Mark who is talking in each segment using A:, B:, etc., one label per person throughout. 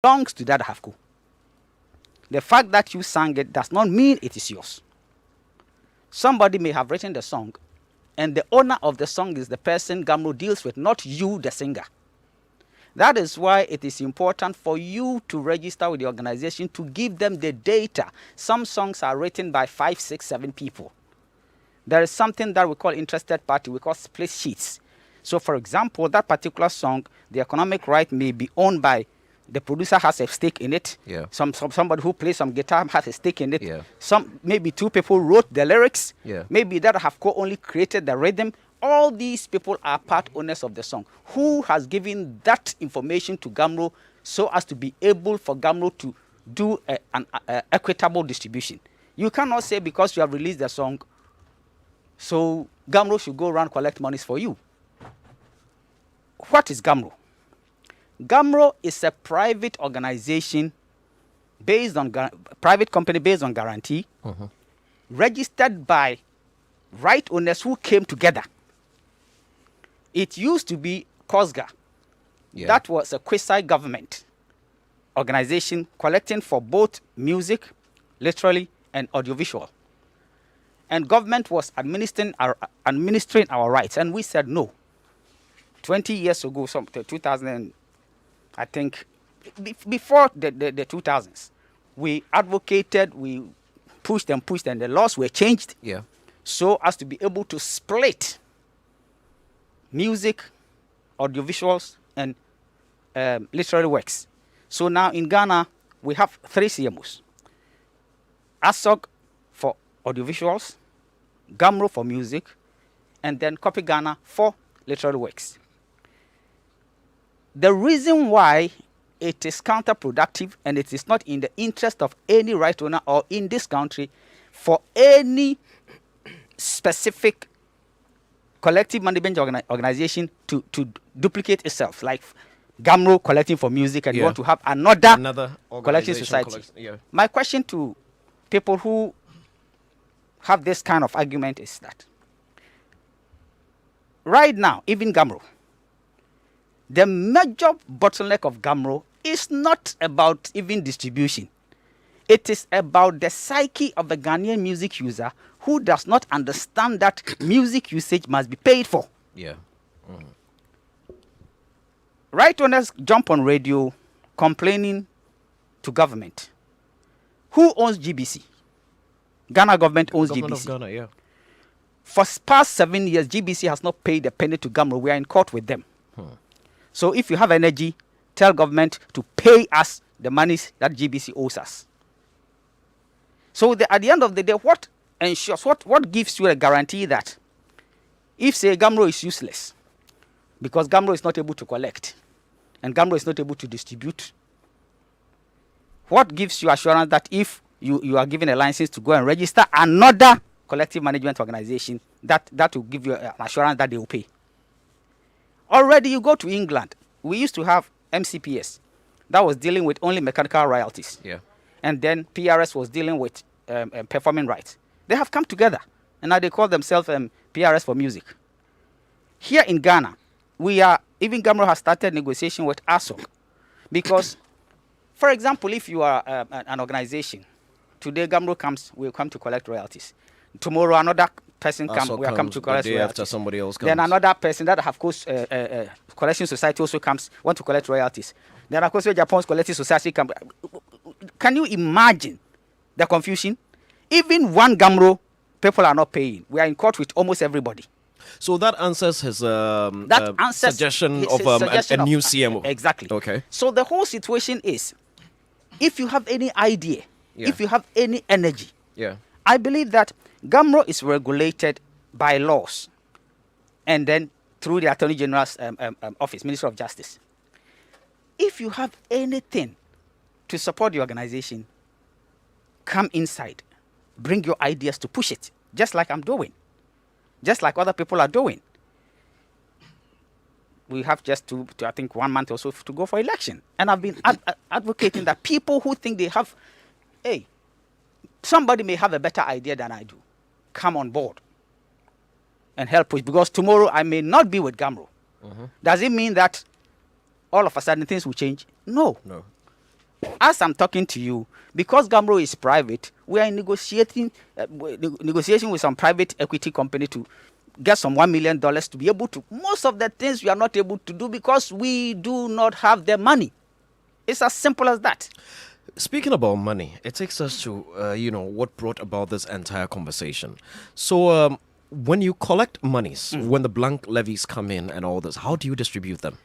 A: belongs to Dada Hafko. The fact that you sang it does not mean it is yours. Somebody may have written the song, and the owner of the song is the person Gamro deals with, not you, the singer. That is why it is important for you to register with the organization to give them the data. Some songs are written by 5, 6, 7 people. There is something that we call interested party, we call split sheets. So, for example, that particular song, the economic right may be owned by the producer has a stake in it.
B: Yeah.
A: Somebody who plays some guitar has a stake in it.
B: Yeah.
A: Maybe 2 people wrote the lyrics.
B: Yeah.
A: Maybe that have only created the rhythm. All these people are part owners of the song. Who has given that information to Gamro so as to be able for Gamro to do an equitable distribution? You cannot say because you have released the song, so Gamro should go around collect monies for you. What is Gamro? Gamro is a private organization based on private company based on guarantee, registered by right owners who came together. It used to be COSGA. Yeah. That was a quasi-government organization collecting for both music, literally, and audiovisual. And government was administering our rights, and we said no. 20 years ago, 2000. I think before the 2000s, we advocated, we pushed, and the laws were changed so as to be able to split music, audiovisuals, and literary works. So now in Ghana, we have 3 CMOs. ASOG for audiovisuals, Gamro for music, and then Copy Ghana for literary works. The reason why it is counterproductive and it is not in the interest of any right owner or in this country for any specific collective management organization to duplicate itself, like Gamro collecting for music, and you want to have another collecting society. My question to people who have this kind of argument is that right now, even Gamro, the major bottleneck of Gamro is not about even distribution. It is about the psyche of the Ghanaian music user who does not understand that music usage must be paid for.
B: Yeah.
A: Right owners jump on radio complaining to government. Who owns GBC? Ghana government owns
B: Government
A: GBC.
B: Of Ghana, yeah.
A: For past 7 years, GBC has not paid a penny to Gamro. We are in court with them. So if you have energy, tell government to pay us the monies that GBC owes us. So at the end of the day, what ensures, what gives you a guarantee that if, say, Gamro is useless because Gamro is not able to collect and Gamro is not able to distribute, what gives you assurance that if you are given a license to go and register another collective management organization, that will give you an assurance that they will pay? Already you go to England, we used to have MCPS that was dealing with only mechanical royalties.
B: Yeah.
A: And then PRS was dealing with performing rights. They have come together and now they call themselves PRS for music. Here in Ghana, even Gamro has started negotiation with ASOC because, for example, if you are an organization, today Gamro will come to collect royalties. Tomorrow another person will come to collect royalties.
B: After somebody else comes.
A: Then another person that have collection society also comes, want to collect royalties. Then of course Japan's collecting society comes. Can you imagine the confusion? Even one Gamro, people are not paying. We are in court with almost everybody.
B: So that answers his suggestion of a new CMO.
A: Exactly.
B: Okay.
A: So the whole situation is, if you have any idea, if you have any energy, I believe that Gamro is regulated by laws and then through the Attorney General's office, Ministry of Justice. If you have anything to support the organization, come inside. Bring your ideas to push it, just like I'm doing, just like other people are doing. We have just I think 1 month or so to go for election. And I've been advocating that people who think they have, somebody may have a better idea than I do, come on board and help push, because tomorrow I may not be with Gamro. Does it mean that all of a sudden things will change? No. as I'm talking to you, because Gamro is private, we are in negotiation with some private equity company to get some $1 million to be able to. Most of the things we are not able to do because we do not have the money. It's as simple as that.
B: Speaking about money, it takes us to, what brought about this entire conversation. So, when you collect monies, when the blank levies come in and all this, how do you distribute them?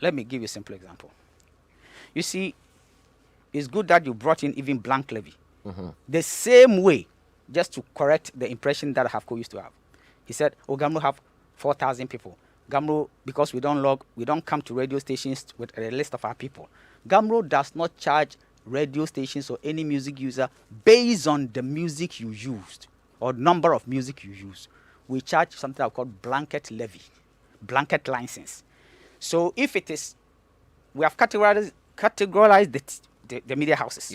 A: Let me give you a simple example. You see, it's good that you brought in even blank levy. The same way, just to correct the impression that Hafco used to have. He said, oh, Gamro have 4,000 people. Gamro, because we don't come to radio stations with a list of our people. Gamro does not charge radio stations or any music user based on the music you used or number of music you use. We charge something called blanket levy, blanket license. So if it is, we have categorized the media houses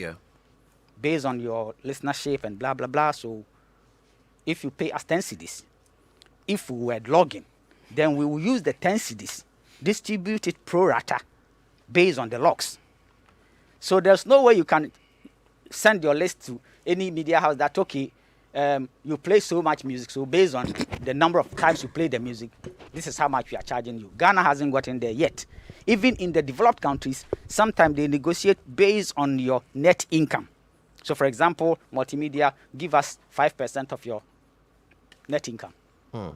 A: based on your listenership and blah, blah, blah. So if you pay us 10 cedis, if we were logging, then we will use the 10 cedis, distribute it pro rata based on the logs. So there's no way you can send your list to any media house that, okay, you play so much music, so based on the number of times you play the music, this is how much we are charging you. Ghana hasn't gotten there yet. Even in the developed countries, sometimes they negotiate based on your net income. So, for example, multimedia, give us 5% of your net income.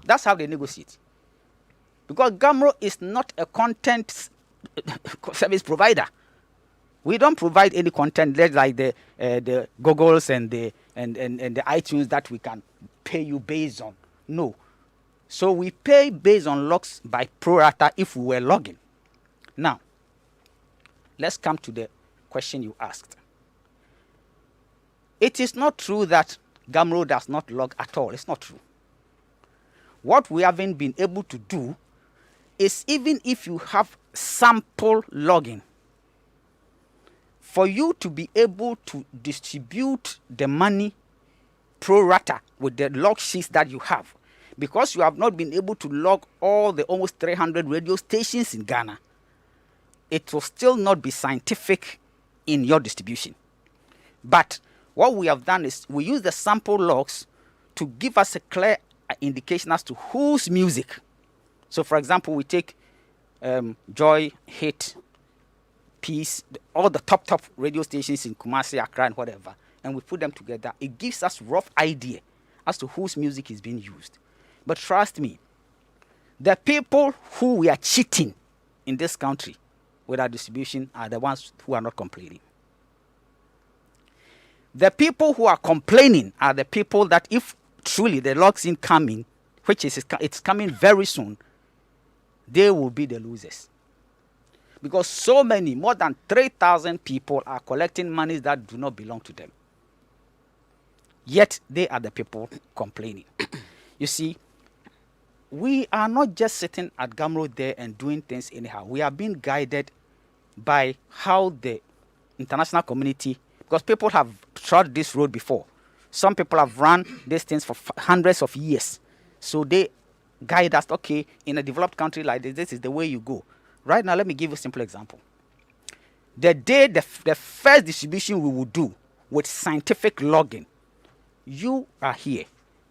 A: That's how they negotiate. Because Gamro is not a content service provider. We don't provide any content like the Googles and the iTunes that we can pay you based on. No. So we pay based on logs by pro rata if we were logging. Now, let's come to the question you asked. It is not true that Gamro does not log at all. It's not true. What we haven't been able to do is, even if you have sample logging, for you to be able to distribute the money pro rata with the log sheets that you have, because you have not been able to log all the almost 300 radio stations in Ghana, it will still not be scientific in your distribution. But what we have done is we use the sample logs to give us a clear indication as to whose music. So, for example, we take Joy, Hit, Peace, all the top radio stations in Kumasi, Accra, and whatever, and we put them together. It gives us rough idea as to whose music is being used. But trust me, the people who we are cheating in this country with our distribution are the ones who are not complaining. The people who are complaining are the people that, if truly the logs in coming, which is it's coming very soon, they will be the losers. Because so many, more than 3,000 people are collecting monies that do not belong to them. Yet they are the people complaining. You see, we are not just sitting at Gamro there and doing things anyhow. We are being guided by how the international community, because people have trod this road before. Some people have run these things for hundreds of years. So they guide us, okay, in a developed country like this is the way you go. Right now, let me give you a simple example. The day the first distribution we will do with scientific logging, you are here.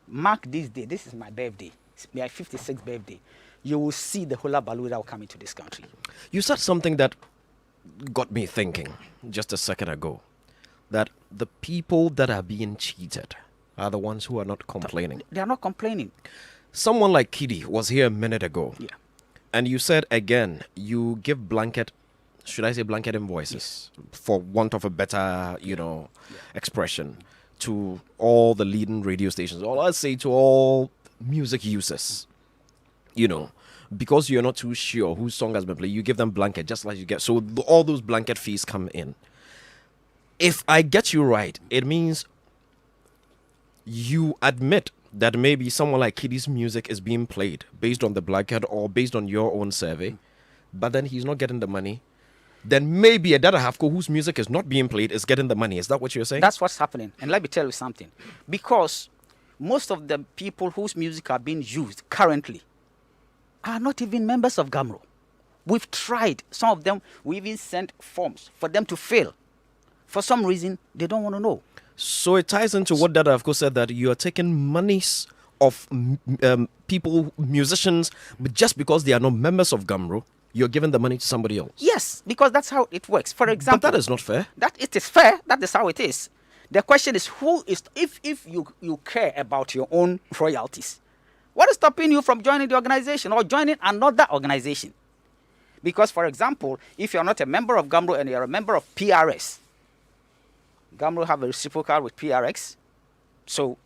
A: Mark this day. This is my birthday. It's my 56th birthday. You will see the Hula Baloo that will come into this country.
B: You said something that got me thinking just a second ago, that the people that are being cheated are the ones who are not complaining.
A: They are not complaining.
B: Someone like Kiddy was here a minute ago.
A: Yeah.
B: And you said, again, you give blanket, should I say blanket invoices, for want of a better, expression, to all the leading radio stations, or let's say to all music users, because you're not too sure whose song has been played, you give them blanket, just like you get. So all those blanket fees come in. If I get you right, it means you admit that maybe someone like Kiddy's music is being played based on the blanket or based on your own survey, but then he's not getting the money. Then maybe a Dada Hafko whose music is not being played is getting the money. Is that what you're saying?
A: That's what's happening. And let me tell you something. Because most of the people whose music are being used currently are not even members of Gamro. We've tried. Some of them, we even sent forms for them to fill. For some reason, they don't want to know.
B: So it ties into what Dada, of course, said, that you are taking monies of people, musicians, but just because they are not members of Gamro, you're giving the money to somebody else.
A: Yes, because that's how it works. For example,
B: but that is not fair.
A: That it is fair. That is how it is. The question is, who is, if you care about your own royalties, what is stopping you from joining the organization or joining another organization? Because, for example, if you're not a member of Gamro and you're a member of PRS, Gamro have a reciprocal with PRX, so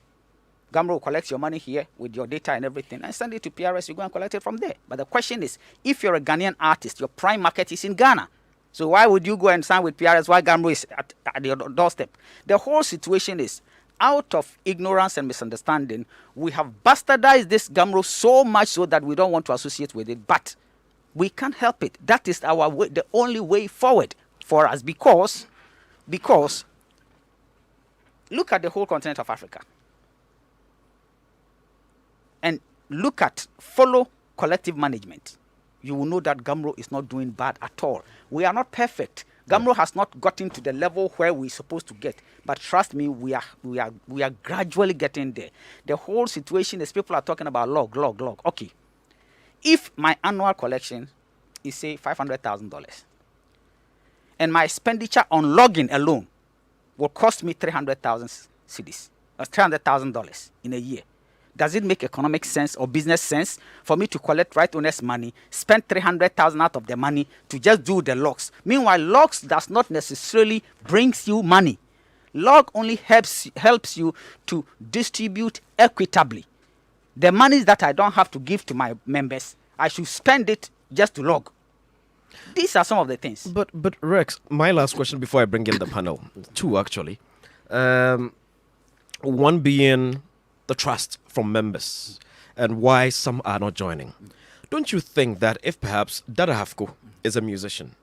A: Gamro will collect your money here with your data and everything and send it to PRS. You go and collect it from there. But the question is, if you're a Ghanaian artist, your prime market is in Ghana. So why would you go and sign with PRS while Gamro is at your doorstep? The whole situation is, out of ignorance and misunderstanding, we have bastardized this Gamro so much so that we don't want to associate with it. But we can't help it. That is our way, the only way forward for us, because look at the whole continent of Africa. And follow collective management. You will know that Gamro is not doing bad at all. We are not perfect. Gamro has not gotten to the level where we're supposed to get. But trust me, we are gradually getting there. The whole situation is, people are talking about log. Okay. If my annual collection is, say, $500,000, and my expenditure on logging alone will cost me 300,000 cedis, or $300,000 in a year, does it make economic sense or business sense for me to collect right owners' money, spend 300,000 out of the money to just do the logs? Meanwhile, logs does not necessarily brings you money. Log only helps you to distribute equitably. The monies that I don't have to give to my members, I should spend it just to log. These are some of the things.
B: But Rex, my last question before I bring in the panel, two actually. One being the trust from members and why some are not joining. Don't you think that if perhaps Dada Hafko is a musician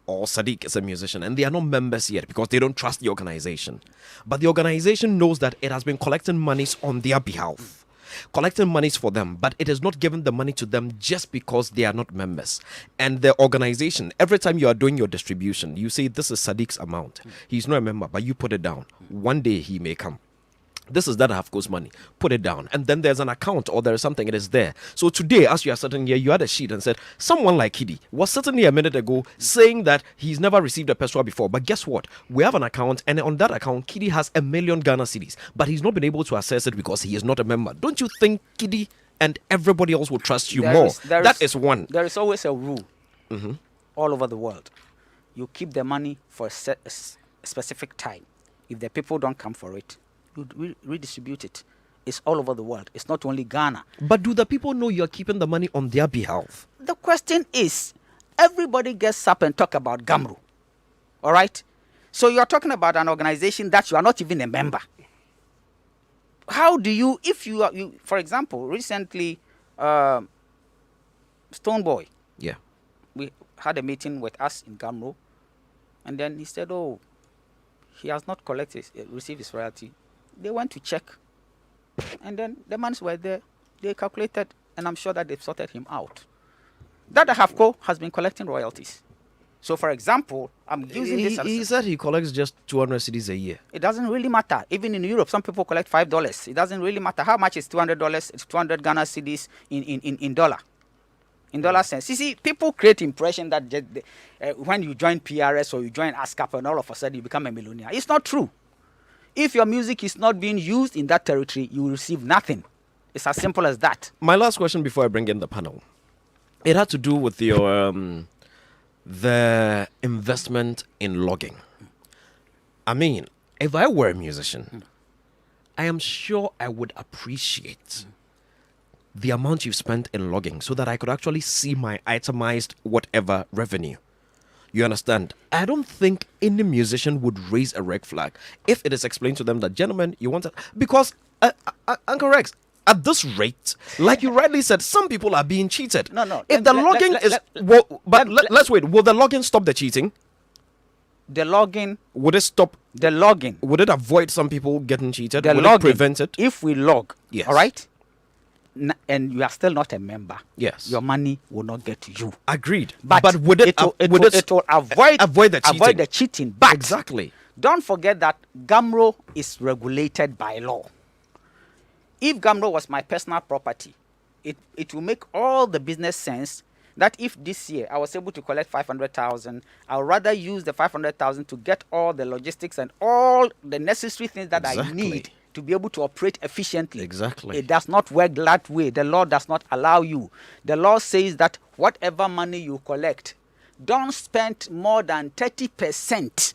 B: or Sadiq is a musician and they are not members yet because they don't trust the organization, but the organization knows that it has been collecting monies on their behalf, collecting monies for them, but it is not giving the money to them just because they are not members. And the organization, every time you are doing your distribution, you say this is Sadiq's amount. He's not a member, but you put it down. One day he may come. This is that Hafko's money. Put it down. And then there's an account or there is something, it is there. So today, as you are sitting here, you had a sheet and said, someone like Kidi was certainly a minute ago saying that he's never received a peswa before. But guess what? We have an account, and on that account, Kidi has 1 million Ghana cedis. But he's not been able to access it because he is not a member. Don't you think Kidi and everybody else will trust you more? That is one.
A: There is always a rule all over the world. You keep the money for a specific time. If the people don't come for it, you redistribute it. It's all over the world. It's not only Ghana.
B: But do the people know you're keeping the money on their behalf?
A: The question is, everybody gets up and talk about Gamro. All right? So you're talking about an organization that you are not even a member. How do you, if you are, for example, recently, Stoneboy.
B: Yeah.
A: We had a meeting with us in Gamro. And then he said, oh, he has not received his royalty. They went to check, and then the monies were there. They calculated, and I'm sure that they've sorted him out. Dada Hafko has been collecting royalties. So, for example, I'm using this.
B: He said he collects just 200 cedis a year.
A: It doesn't really matter. Even in Europe, some people collect $5. It doesn't really matter. How much is $200? It's 200 Ghana cedis in dollar. In dollar sense. You see, people create impression that when you join PRS or you join ASCAP and all of a sudden you become a millionaire. It's not true. If your music is not being used in that territory, you will receive nothing. It's as simple as that.
B: My last question before I bring in the panel. It had to do with your the investment in logging. I mean, if I were a musician, I am sure I would appreciate the amount you've spent in logging so that I could actually see my itemized whatever revenue. You understand? I don't think any musician would raise a red flag if it is explained to them that, gentlemen, you want to... Because, Uncle Rex, at this rate, like you rightly said, some people are being cheated.
A: No.
B: If the logging is... Let's wait. Will the logging stop the cheating?
A: The logging...
B: Would it stop...
A: The logging...
B: Would it avoid some people getting cheated?
A: The
B: Would
A: logging,
B: it prevent it?
A: If we log,
B: yes.
A: all right? and you are still not a member,
B: Yes.
A: your money will not get to you.
B: Agreed.
A: But
B: would it
A: will avoid
B: the cheating?
A: cheating. But
B: Exactly.
A: don't forget that Gamro is regulated by law. If Gamro was my personal property, it will make all the business sense that if this year I was able to collect 500,000, I'll rather use the 500,000 to get all the logistics and all the necessary things that I need to be able to operate efficiently.
B: Exactly.
A: It does not work that way. The law does not allow you. The law says that whatever money you collect, don't spend more than 30%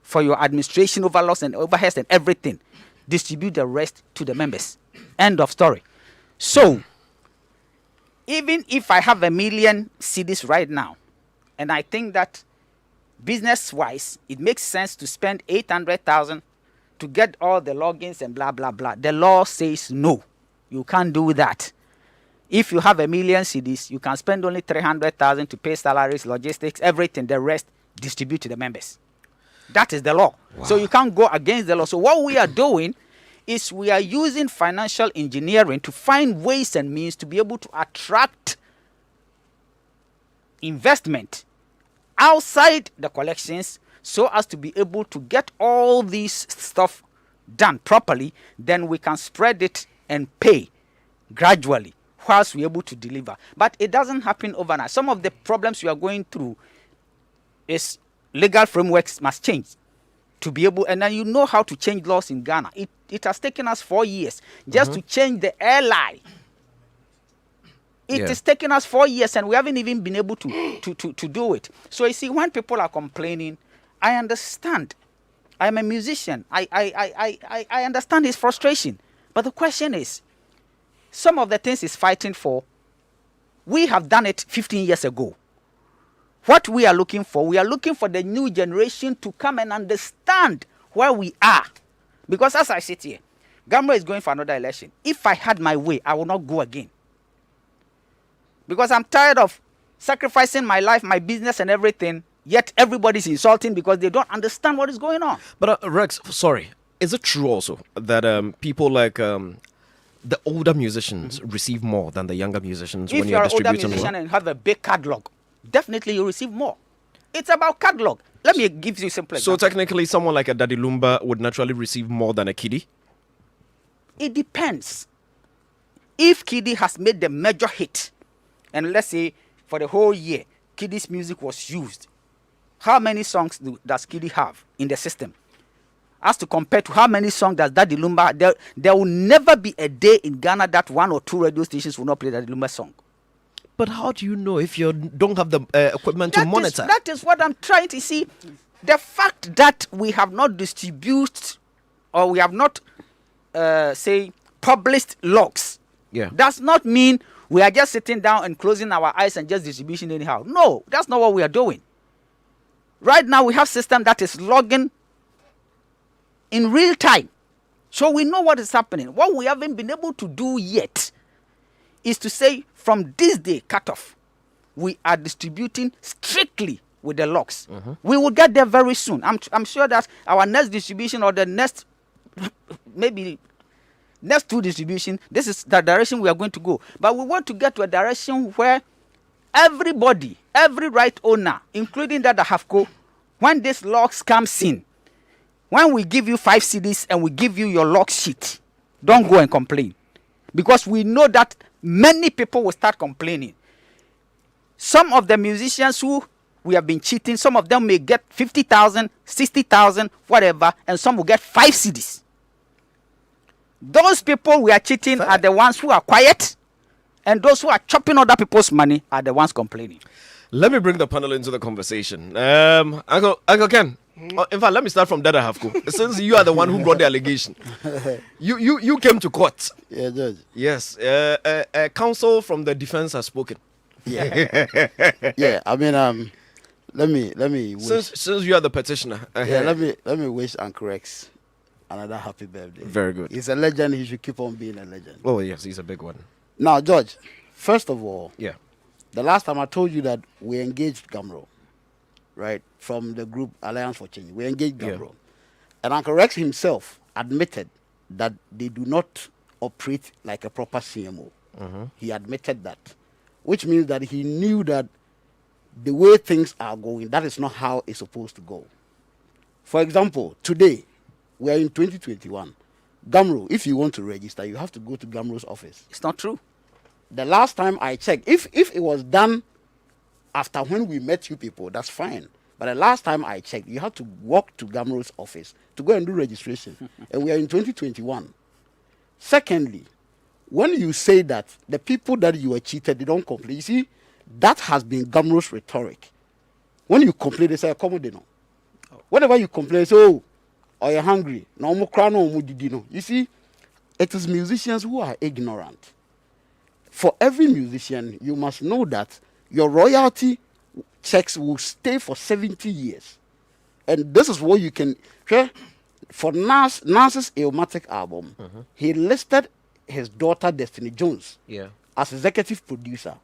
A: for your administration, overloss and overheads and everything. Distribute the rest to the members. End of story. So, even if I have 1 million cedis right now, and I think that business-wise, it makes sense to spend 800,000 to get all the logins and blah, blah, blah. The law says no. You can't do that. If you have 1 million cedis, you can spend only 300,000 to pay salaries, logistics, everything. The rest, distribute to the members. That is the law. Wow. So you can't go against the law. So what we are doing is we are using financial engineering to find ways and means to be able to attract investment outside the collections so as to be able to get all this stuff done properly. Then we can spread it and pay gradually whilst we're able to deliver. But it doesn't happen overnight. Some of the problems we are going through is legal frameworks must change to be able, and then you know how to change laws in Ghana. It has taken us 4 years just to change the airline. It is taking us 4 years and we haven't even been able to do it. So you see, when people are complaining, I understand. I'm a musician. I understand his frustration. But the question is, some of the things he's fighting for, we have done it 15 years ago. What we are looking for the new generation to come and understand where we are. Because as I sit here, Gamro is going for another election. If I had my way, I will not go again. Because I'm tired of sacrificing my life, my business and everything, yet everybody's insulting because they don't understand what is going on.
B: But Rex, sorry, is it true also that people like the older musicians receive more than the younger musicians when you're distributing?
A: If you're an older musician and have a big catalog, definitely you receive more. It's about catalog. Let me give you a simple example.
B: So technically someone like a Daddy Lumba would naturally receive more than a Kiddie?
A: It depends. If Kiddie has made the major hit, and let's say for the whole year, Kiddie's music was used, how many songs does Kiddie have in the system? As to compare to how many songs does Daddy Lumba, there will never be a day in Ghana that 1 or 2 radio stations will not play Daddy Lumba song.
B: But how do you know if you don't have the equipment to monitor?
A: That is what I'm trying to see. The fact that we have not distributed or we have not, published logs, does not mean we are just sitting down and closing our eyes and just distribution anyhow. No, that's not what we are doing. Right now, we have system that is logging in real time. So we know what is happening. What we haven't been able to do yet is to say from this day cutoff, we are distributing strictly with the logs. We will get there very soon. I'm sure that our next distribution or the next, maybe next 2 distribution, this is the direction we are going to go. But we want to get to a direction where everybody, every right owner, including that HAFCO, when this logs comes in, when we give you 5 CDs and we give you your log sheet, don't go and complain. Because we know that many people will start complaining. Some of the musicians who we have been cheating, some of them may get 50,000, 60,000, whatever, and some will get 5 CDs. Those people we are cheating are the ones who are quiet, and those who are chopping other people's money are the ones complaining.
B: Let me bring the panel into the conversation. Uncle Ken, in fact, let me start from Dada Hafko. Since you are the one who brought the allegation, you came to court.
C: Yeah, Judge.
B: Yes, counsel from the defense has spoken.
C: Yeah, yeah. I mean, let me. Wish,
B: since you are the petitioner,
C: let me wish Uncle Rex another happy birthday.
B: Very good.
C: He's a legend. He should keep on being a legend.
B: Oh yes, he's a big one.
C: Now, George, first of all,
B: yeah,
C: the last time I told you that we engaged Gamro, right, from the group Alliance for Change, we engaged Gamro, and Uncle Rex himself admitted that they do not operate like a proper CMO. He admitted that, which means that he knew that the way things are going, that is not how it's supposed to go. For example, today, we are in 2021. Gamro, if you want to register, you have to go to Gamro's office.
A: It's not true.
C: The last time I checked, if it was done after when we met you people, that's fine. But the last time I checked, you had to walk to Gamro's office to go and do registration. And we are in 2021. Secondly, when you say that the people that you were cheated, they don't complain. You see, that has been Gamro's rhetoric. When you complain, they say, come on, they know. Whenever you complain, say, oh, or you're hungry. No more crown, no more did you know. You see, it is musicians who are ignorant. For every musician, you must know that your royalty checks will stay for 70 years. And this is what you can... For Nas's Illmatic album, he listed his daughter Destiny Jones as executive producer.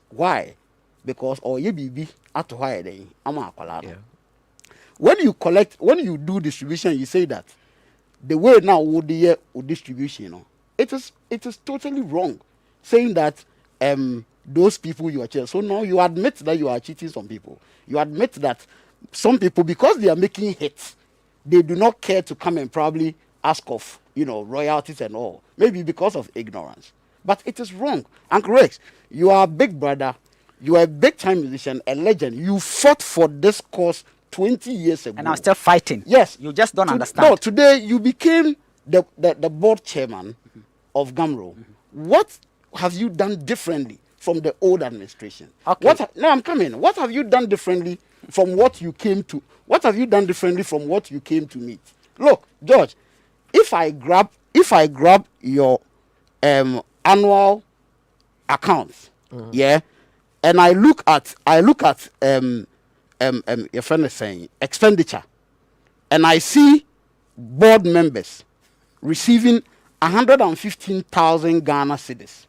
C: Why? Because ye baby at why then I'm a colada. When you do distribution, you say that the way now would the distribution, you know, it is totally wrong. Saying that those people you are cheating. So now you admit that you are cheating some people. You admit that some people, because they are making hits, they do not care to come and probably ask of, royalties and all. Maybe because of ignorance. But it is wrong. Uncle Rex, you are a big brother. You are a big time musician, a legend. You fought for this cause 20 years ago.
A: And I'm still fighting.
C: Yes.
A: You just don't understand.
C: No, today you became the board chairman of Gamro. What have you done differently from the old administration?
A: Okay.
C: I'm coming. What have you done differently from what you came to? What have you done differently from what you came to meet? Look, George, if I grab your annual accounts, and I look at your friend is saying expenditure, and I see board members receiving 115,000 Ghana cedis.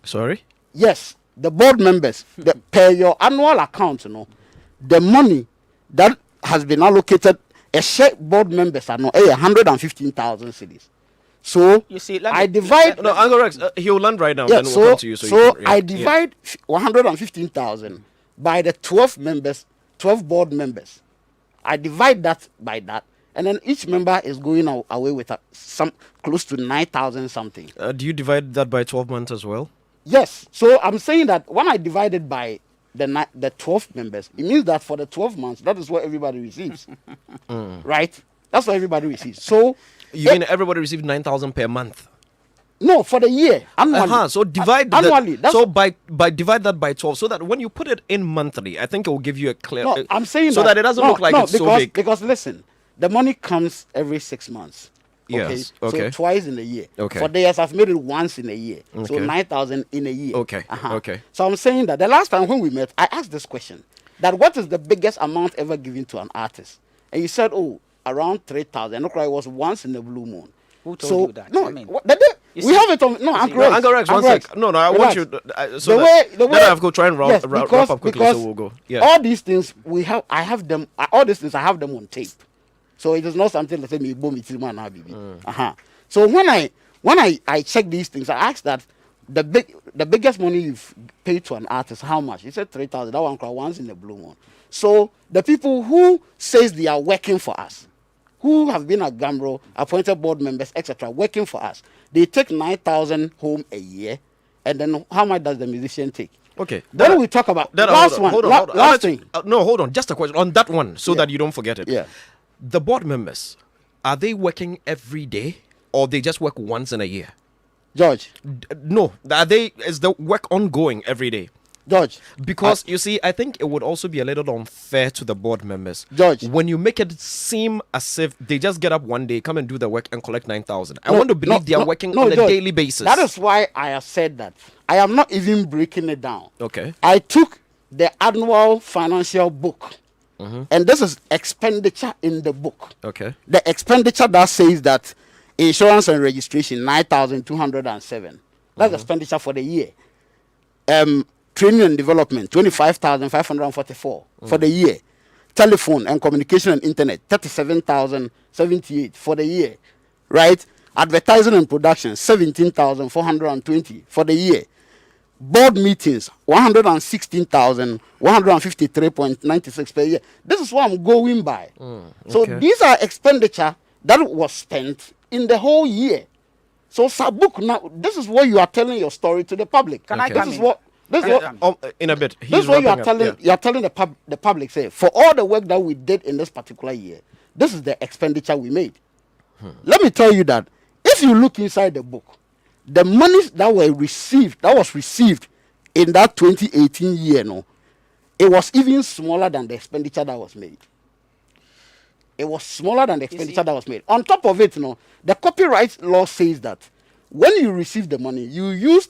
B: Sorry?
C: Yes, the board members, per your annual account, the money that has been allocated, a share board members are not 115,000 cedis. So
A: you see,
C: I divide.
B: No, Uncle Rex, he'll land right now.
C: Yeah,
B: then we'll come to you.
C: I divide 115,000 by the 12 board members. I divide that by that, and then each member is going away with some close to 9,000 something.
B: Do you divide that by 12 months as well?
C: Yes. So I'm saying that when I divide it by the 12 members, it means that for the 12 months, that is what everybody receives. Right? That's what everybody receives. So
B: you mean everybody receives 9,000 per month?
C: No, for the year, annually.
B: So divide
C: annually.
B: So by divide that by 12, so that when you put it in monthly, I think it will give you a clear.
C: No, I'm saying
B: so that it doesn't look like it's so big.
C: Because listen, the money comes every 6 months.
B: Yes.
C: So
B: Okay.
C: twice in a year.
B: Okay.
C: For the years, I've made it once in a year.
B: Okay.
C: So 9,000 in a year.
B: Okay. Okay.
C: So I'm saying that the last time when we met, I asked this question: that what is the biggest amount ever given to an artist? And you said, around 3,000. No, it was once in the blue moon.
A: Who told you that?
C: No,
A: I mean,
C: we have it on. No, Uncle Rex.
B: Uncle Rex, one sec. No, I want you. So
C: the way
B: then I have to go try and wrap up quickly.
C: Because
B: so we'll go. Yeah.
C: All these things I have them. All these things I have them on tape. So it is not something that say me boom it man baby. So when I check these things, I asked that the biggest money you've paid to an artist, how much? He said 3,000. That one crowd once in the blue moon. So the people who says they are working for us, who have been at Gamro, appointed board members, etc., working for us, they take 9,000 home a year, and then how much does the musician take?
B: Okay.
C: Then we talk about last thing.
B: No, hold on. Just a question on that one, so that you don't forget it.
C: Yeah.
B: The board members, are they working every day, or they just work once in a year?
C: George.
B: No. Is the work ongoing every day?
C: George.
B: Because you see, I think it would also be a little unfair to the board members.
C: George.
B: When you make it seem as if they just get up one day, come and do the work and collect 9,000. I want to believe they are working on a
C: George,
B: daily basis.
C: That is why I have said that. I am not even breaking it down.
B: Okay.
C: I took the annual financial book. And this is expenditure in the book.
B: Okay.
C: The expenditure that says that insurance and registration 9,207. That's expenditure for the year. Training and development 25,544 for the year. Telephone and communication and internet 37,078 for the year. Right? Advertising and production, 17,420 for the year. Board meetings, 116,153.96 per year. This is what I'm going by. So
B: okay.
C: these are expenditure that was spent in the whole year. So Sabuk, now this is what you are telling your story to the public.
A: Can I
B: Okay.
A: come
C: This is
A: in?
C: what this is
A: Can I
C: what
A: come in?
B: In a bit.
C: this
B: He's
C: is what you are
B: wrapping up,
C: telling
B: yeah.
C: you are telling the public, say, for all the work that we did in this particular year, this is the expenditure we made. Let me tell you that if you look inside the book, the monies that was received in that 2018 year, no, it was even smaller than the expenditure that was made. It was smaller than the expenditure that was made. On top of it, no, the copyright law says that when you receive the money, you use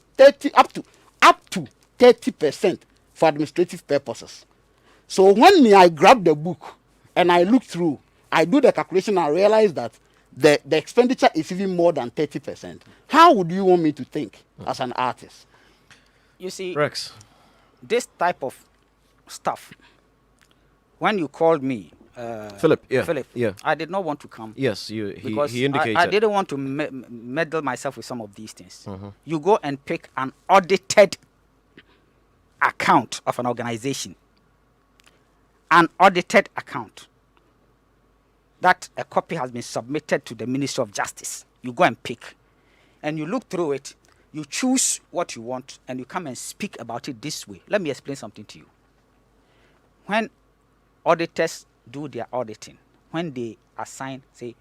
C: up to 30% for administrative purposes. So when I grab the book and I look through, I do the calculation and I realize that the expenditure is even more than 30%. How would you want me to think as an artist?
A: You see,
B: Rex.
A: this type of stuff, when you called me,
B: Philip, yeah.
A: Philip,
B: Yeah.
A: I did not want to come.
B: Yes,
A: Because
B: he indicated.
A: I didn't want to meddle myself with some of these things. You go and pick an audited account of an organization, an audited account, that a copy has been submitted to the Ministry of Justice. You go and pick, and you look through it, you choose what you want, and you come and speak about it this way. Let me explain something to you. When auditors do their auditing, when they assign, say,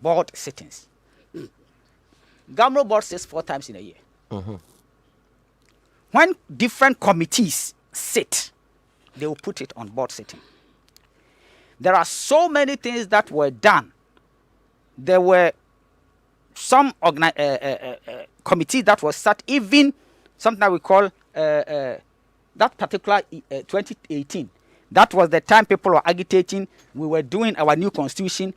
A: board sittings, Gamro board sits 4 times in a year. When different committees sit, they will put it on board sitting. There are so many things that were done. There were some committees that was sat, even something that we call that particular 2018. That was the time people were agitating. We were doing our new constitution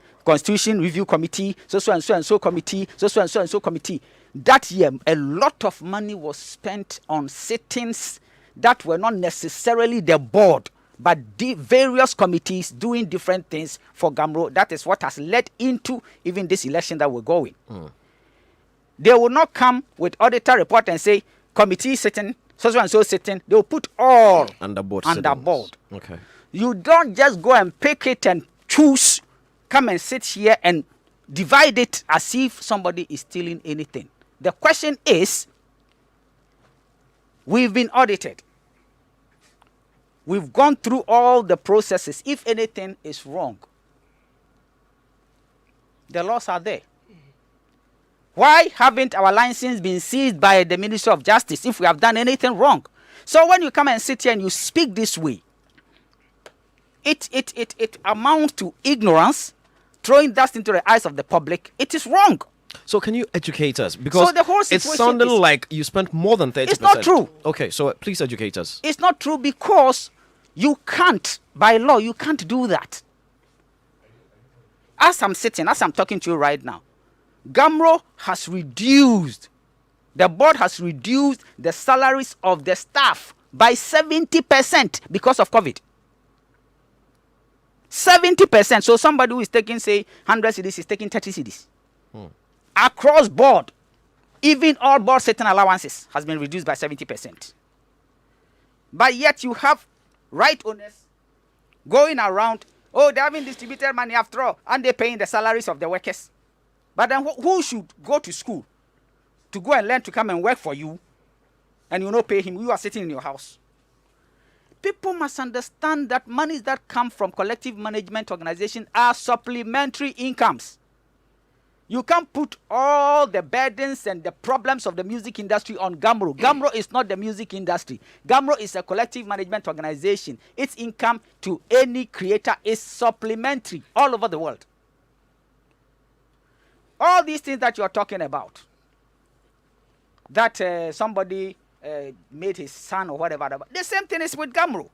A: review committee, so and so committee, so and so committee. That year, a lot of money was spent on sittings that were not necessarily the board, but the various committees doing different things for Gamro. That is what has led into even this election that we're going. They will not come with auditor report and say, committee sitting, so and so sitting. They will put all
B: Under board. Okay.
A: You don't just go and pick it and choose, come and sit here and divide it as if somebody is stealing anything. The question is, we've been audited. We've gone through all the processes. If anything is wrong, the laws are there. Why haven't our license been seized by the Ministry of Justice if we have done anything wrong? So when you come and sit here and you speak this way, it amounts to ignorance, throwing dust into the eyes of the public. It is wrong.
B: So can you educate us? Because
A: So the whole
B: it
A: situation
B: sounded
A: is-
B: like you spent more than 30%.
A: It's not true.
B: Okay, so please educate us.
A: It's not true because you can't, by law, you can't do that. As I'm sitting, as I'm talking to you right now, Gamro has reduced, the board has reduced the salaries of the staff by 70% because of COVID. 70%. So somebody who is taking, say, 100 cedis is taking 30 cedis. Across board, even all board sitting allowances has been reduced by 70%. But yet you have right owners going around, oh, they haven't distributed money after all, and they're paying the salaries of the workers. But then who should go to school to go and learn to come and work for you, and you not pay him? You are sitting in your house. People must understand that monies that come from collective management organization are supplementary incomes. You can't put all the burdens and the problems of the music industry on Gamro. Gamro is not the music industry. Gamro is a collective management organization. Its income to any creator is supplementary all over the world. All these things that you're talking about, that somebody made his son or whatever, the same thing is with Gamro.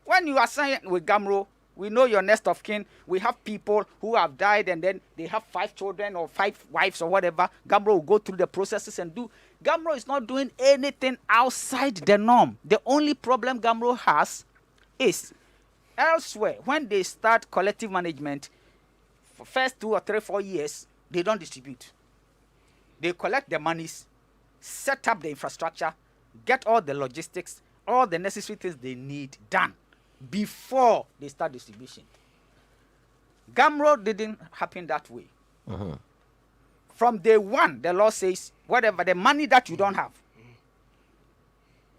A: When you are signed with Gamro, we know your next of kin. We have people who have died and then they have 5 children or 5 wives or whatever. Gamro will go through the processes and do. Gamro is not doing anything outside the norm. The only problem Gamro has is elsewhere. When they start collective management, for first 2 or 3, 4 years, they don't distribute. they collect the monies, set up the infrastructure, get all the logistics, all the necessary things they need done before they start distribution. Gamro didn't happen that way. From day one, the law says, whatever the money that you don't have,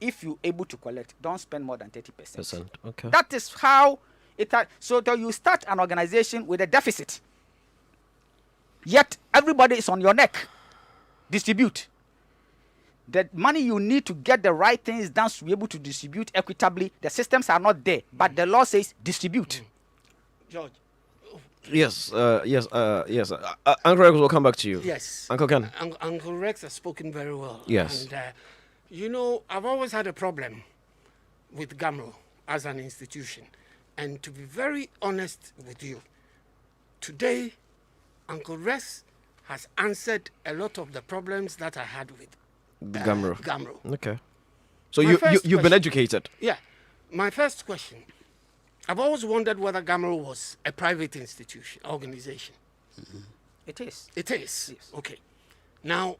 A: if you're able to collect, don't spend more than 30%.
B: Okay.
A: That is how it had. So that you start an organization with a deficit, yet everybody is on your neck. Distribute. The money you need to get the right things done to be able to distribute equitably, the systems are not there, but the law says distribute.
D: George.
B: Yes. Uncle Rex will come back to you.
D: Yes.
B: Uncle Ken.
D: Uncle Rex has spoken very well.
B: Yes.
D: And, you know, I've always had a problem with Gamro as an institution. And to be very honest with you, today, Uncle Rex has answered a lot of the problems that I had with
B: Gamro.
D: Gamro.
B: Okay. So
D: My
B: you've
D: first
B: been
D: question-
B: educated.
D: Yeah. My first question, I've always wondered whether Gamro was a private institution, organization.
A: It is.
D: It is.
A: Yes.
D: Okay. Now,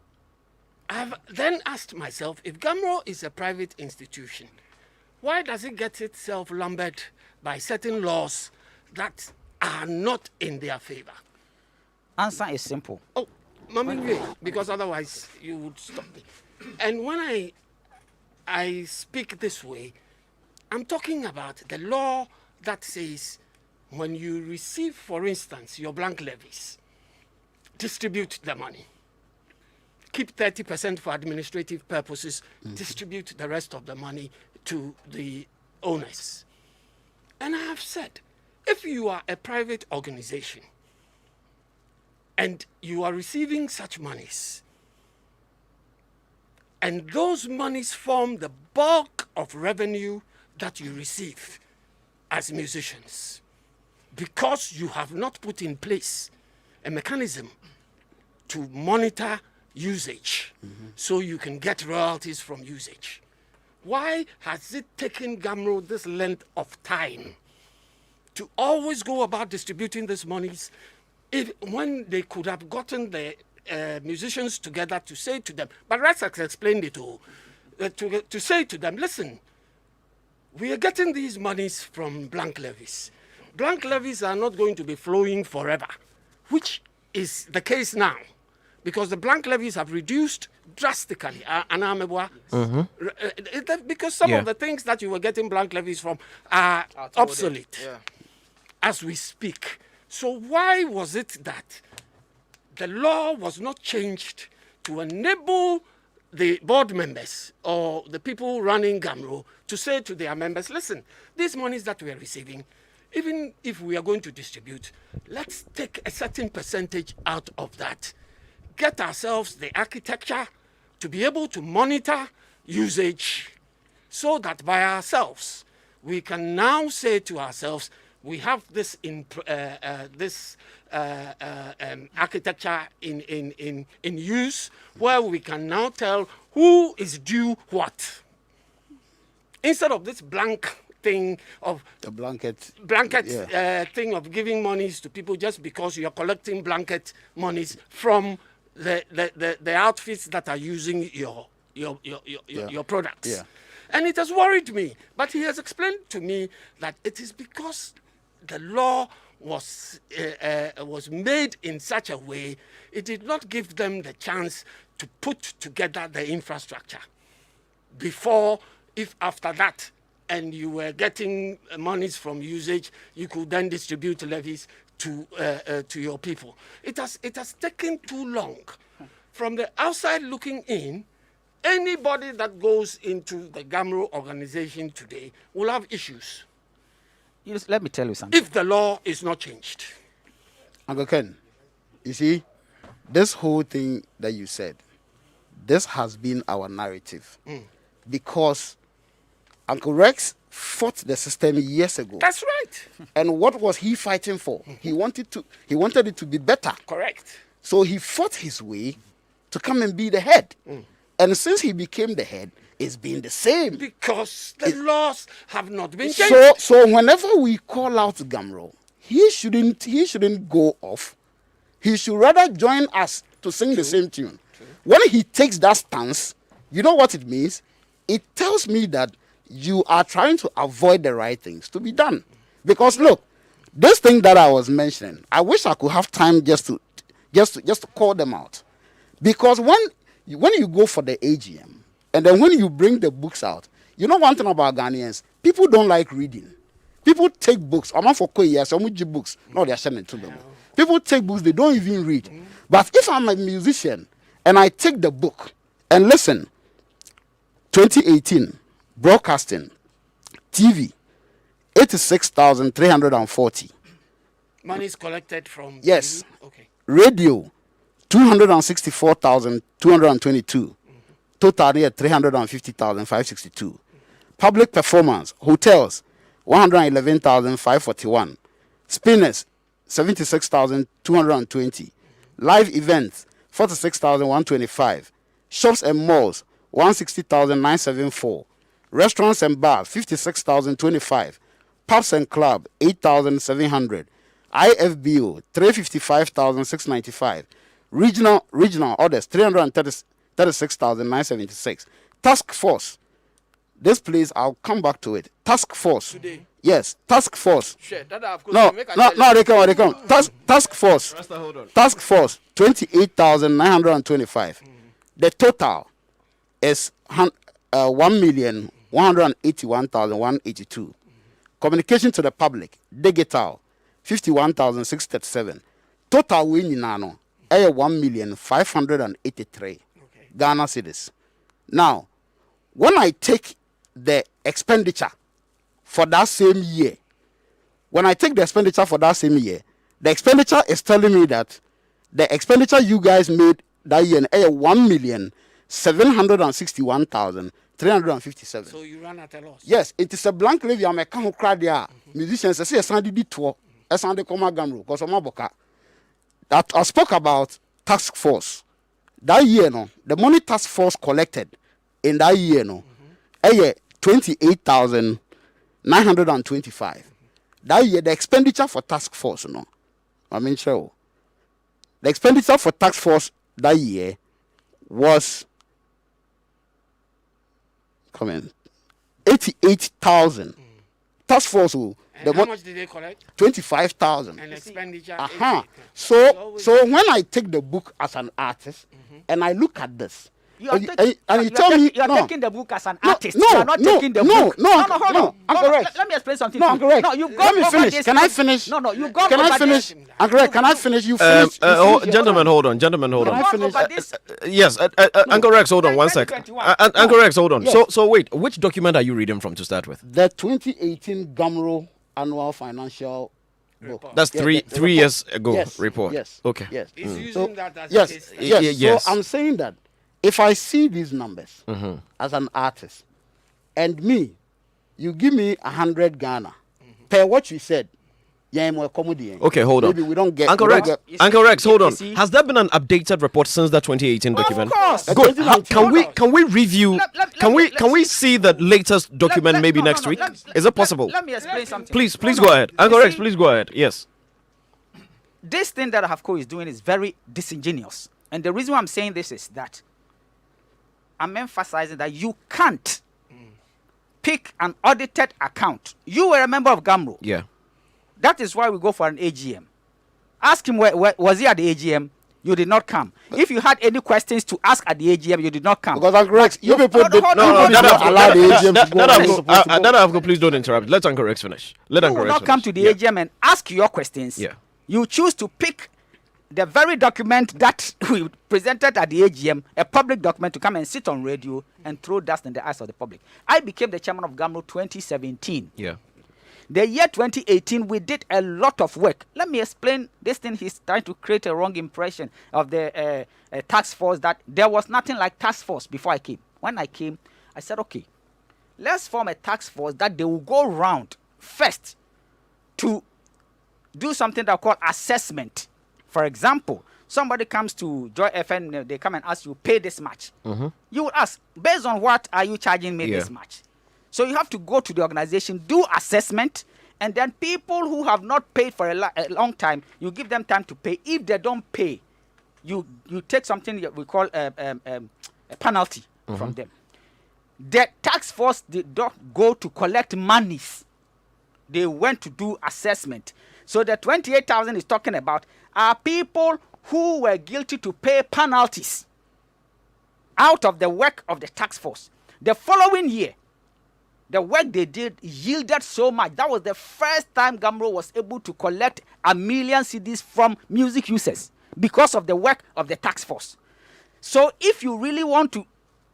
D: I've then asked myself, if Gamro is a private institution, why does it get itself lumbered by certain laws that are not in their favor?
A: Answer is simple.
D: Oh, Mami, because otherwise you would stop me. And when I speak this way, I'm talking about the law that says when you receive, for instance, your blank levies, distribute the money. Keep 30% for administrative purposes, distribute the rest of the money to the owners. And I have said, if you are a private organization and you are receiving such monies, and those monies form the bulk of revenue that you receive as musicians, because you have not put in place a mechanism to monitor usage so you can get royalties from usage. Why has it taken Gamro this length of time to always go about distributing these monies when they could have gotten the musicians together to say to them, but Rex has explained it all, to say to them, listen, we are getting these monies from blank levies. Blank levies are not going to be flowing forever, which is the case now, because the blank levies have reduced drastically. Because some of the things that you were getting blank levies from are obsolete as we speak. So why was it that the law was not changed to enable the board members or the people running Gamro to say to their members, listen, these monies that we are receiving, even if we are going to distribute, let's take a certain percentage out of that. Get ourselves the architecture to be able to monitor usage so that by ourselves, we can now say to ourselves, we have this architecture in use where we can now tell who is due what. Instead of this blank thing of
C: The blanket
D: thing of giving monies to people just because you are collecting blanket monies from the outfits that are using your products.
C: Yeah.
D: And it has worried me. But he has explained to me that it is because the law was made in such a way, it did not give them the chance to put together the infrastructure before, if after that, and you were getting monies from usage, you could then distribute levies to your people. It has taken too long. From the outside looking in, anybody that goes into the Gamro organization today will have issues
A: Let me tell you something.
D: if the law is not changed.
C: Uncle Ken, you see, this whole thing that you said, this has been our narrative. Because Uncle Rex fought the system years ago.
D: That's right.
C: And what was he fighting for? He wanted it to be better.
D: Correct.
C: So he fought his way to come and be the head. And since he became the head, it's been the same.
D: Because the laws have not been changed.
C: So whenever we call out Gamro, he shouldn't go off. He should rather join us to sing the same tune. when he takes that stance, you know what it means? It tells me that you are trying to avoid the right things to be done. Because look, this thing that I was mentioning, I wish I could have time just to call them out. Because when you go for the AGM, and then when you bring the books out, you know one thing about Ghanaians, people don't like reading. People take books. I'm not for years, some books. No, they are sending to them. People take books, they don't even read. But if I'm a musician and I take the book and listen, 2018, broadcasting, TV, 86,340.
D: Money is collected from.
C: Yes.
D: Okay.
C: Radio, 264,222. Total near 350,562. Public performance, hotels, 111,541. Spinners, 76,220. Live events, 46,125. Shops and malls, 160,974. Restaurants and bars, 56,025. Pubs and club, 8,700. IFBO, 355,695. Regional orders, 336,976. Task force. This place, I'll come back to it. Task force.
D: Today.
C: Yes, task force.
D: Sure, that of course
C: No,
D: will make a
C: no,
D: tell you.
C: they come. Task force.
B: Rasta, hold on.
C: Task force, 28,925. The total is 1,181,182. Communication to the public, digital, 51,637. Total winning now, 1,583,000 Ghana cedis. Now, when I take the expenditure for that same year, the expenditure is telling me that the expenditure you guys made that year, 1,761,357.
D: So you run at a loss.
C: Yes, it is a blank levy. I'm a crowd there. Musicians say, "Sandy did tour. Sandy come gamro." Because I'm boka. That I spoke about task force. That year, no, the money task force collected in that year, no, 28,925. That year, the expenditure for task force, no, I mean, sure. The expenditure for task force that year was 88,000. Task force,
D: And how much did they collect?
C: 25,000.
D: And expenditure.
C: So when I take the book as an artist and I look at this,
A: You are
C: and
A: taking-
C: you tell me
A: you are
C: no,
A: taking the book as an
C: No,
A: artist.
C: no,
A: you are not
C: no,
A: taking the
C: no,
A: book.
C: no,
A: hold
C: no,
A: on.
C: I'm
A: Hold on.
C: correct.
A: Let me explain something.
C: No,
A: to
C: I'm
A: you.
C: correct.
A: No, you've
C: Let
A: gone
C: me
A: over
C: finish.
A: this
C: Can I
A: thing.
C: finish?
A: No, you've gone
C: Can
A: over
C: I finish?
A: this.
C: I'm correct. Can I finish? You finish.
B: Gentlemen, hold on.
C: Can I
B: Hold
C: finish?
B: on. Yes, Uncle Rex, hold on one sec.
A: 2021.
B: Uncle Rex, hold on.
C: Yes.
B: So wait, which document are you reading from to start with?
C: The 2018 Gamro annual financial book.
B: That's
C: Yeah,
B: three
C: the report.
B: years ago
C: Yes,
B: report.
C: Yes.
B: Okay.
C: Yes.
D: He's using
C: So,
D: that as
C: yes,
D: a case.
C: yes.
B: Yes.
C: So I'm saying that if I see these numbers as an artist, and me, you give me 100 Ghana per what you said, yeah, I'm a comedian.
B: Okay, hold on.
C: Maybe we don't get.
B: Uncle
C: we
B: Rex,
C: don't
A: You see-
B: Uncle Rex, hold
A: you
B: on.
A: see-
B: Has there been an updated report since the 2018 document?
A: Of course.
B: Good.
C: 2019.
B: Can we review? Can we see the latest document maybe next week? Is it possible?
A: Let me explain something.
B: Please
A: No,
B: go ahead. Uncle
A: You
B: Rex,
A: see,
B: please go ahead. Yes.
A: This thing that Hafco is doing is very disingenuous. And the reason why I'm saying this is that I'm emphasizing that you can't pick an audited account. You were a member of GAMRO.
B: Yeah.
A: That is why we go for an AGM. Ask him where was he at the AGM? You did not come. If you had any questions to ask at the AGM, you did not come.
C: Because I'm correct. You people
A: Hold
C: did
A: on,
C: no,
A: hold on,
C: did not
A: hold on.
C: allow the AGM to go. where it's supposed to go.
B: That please don't interrupt. Let Uncle Rex finish. Let
A: You
B: Uncle
A: will
B: Rex
A: not come to
B: finish.
A: the AGM and ask your questions.
B: Yeah.
A: You choose to pick the very document that we presented at the AGM, a public document, to come and sit on radio and throw dust in the eyes of the public. I became the chairman of GAMRO 2017.
B: Yeah.
A: The year 2018, we did a lot of work. Let me explain this thing. He's trying to create a wrong impression of the task force, that there was nothing like task force before I came. When I came, I said, okay, let's form a task force that they will go round first to do something that called assessment. For example, somebody comes to Joy FN, they come and ask you, pay this much. You will ask, based on what are you charging me this much? So you have to go to the organization, do assessment, and then people who have not paid for a long time, you give them time to pay. If they don't pay, you take something that we call a penalty from them. The tax force did not go to collect monies. They went to do assessment. So the 28,000 is talking about are people who were guilty to pay penalties out of the work of the tax force. The following year, the work they did yielded so much. That was the first time Gamro was able to collect 1 million cedis from music users because of the work of the tax force. So if you really want to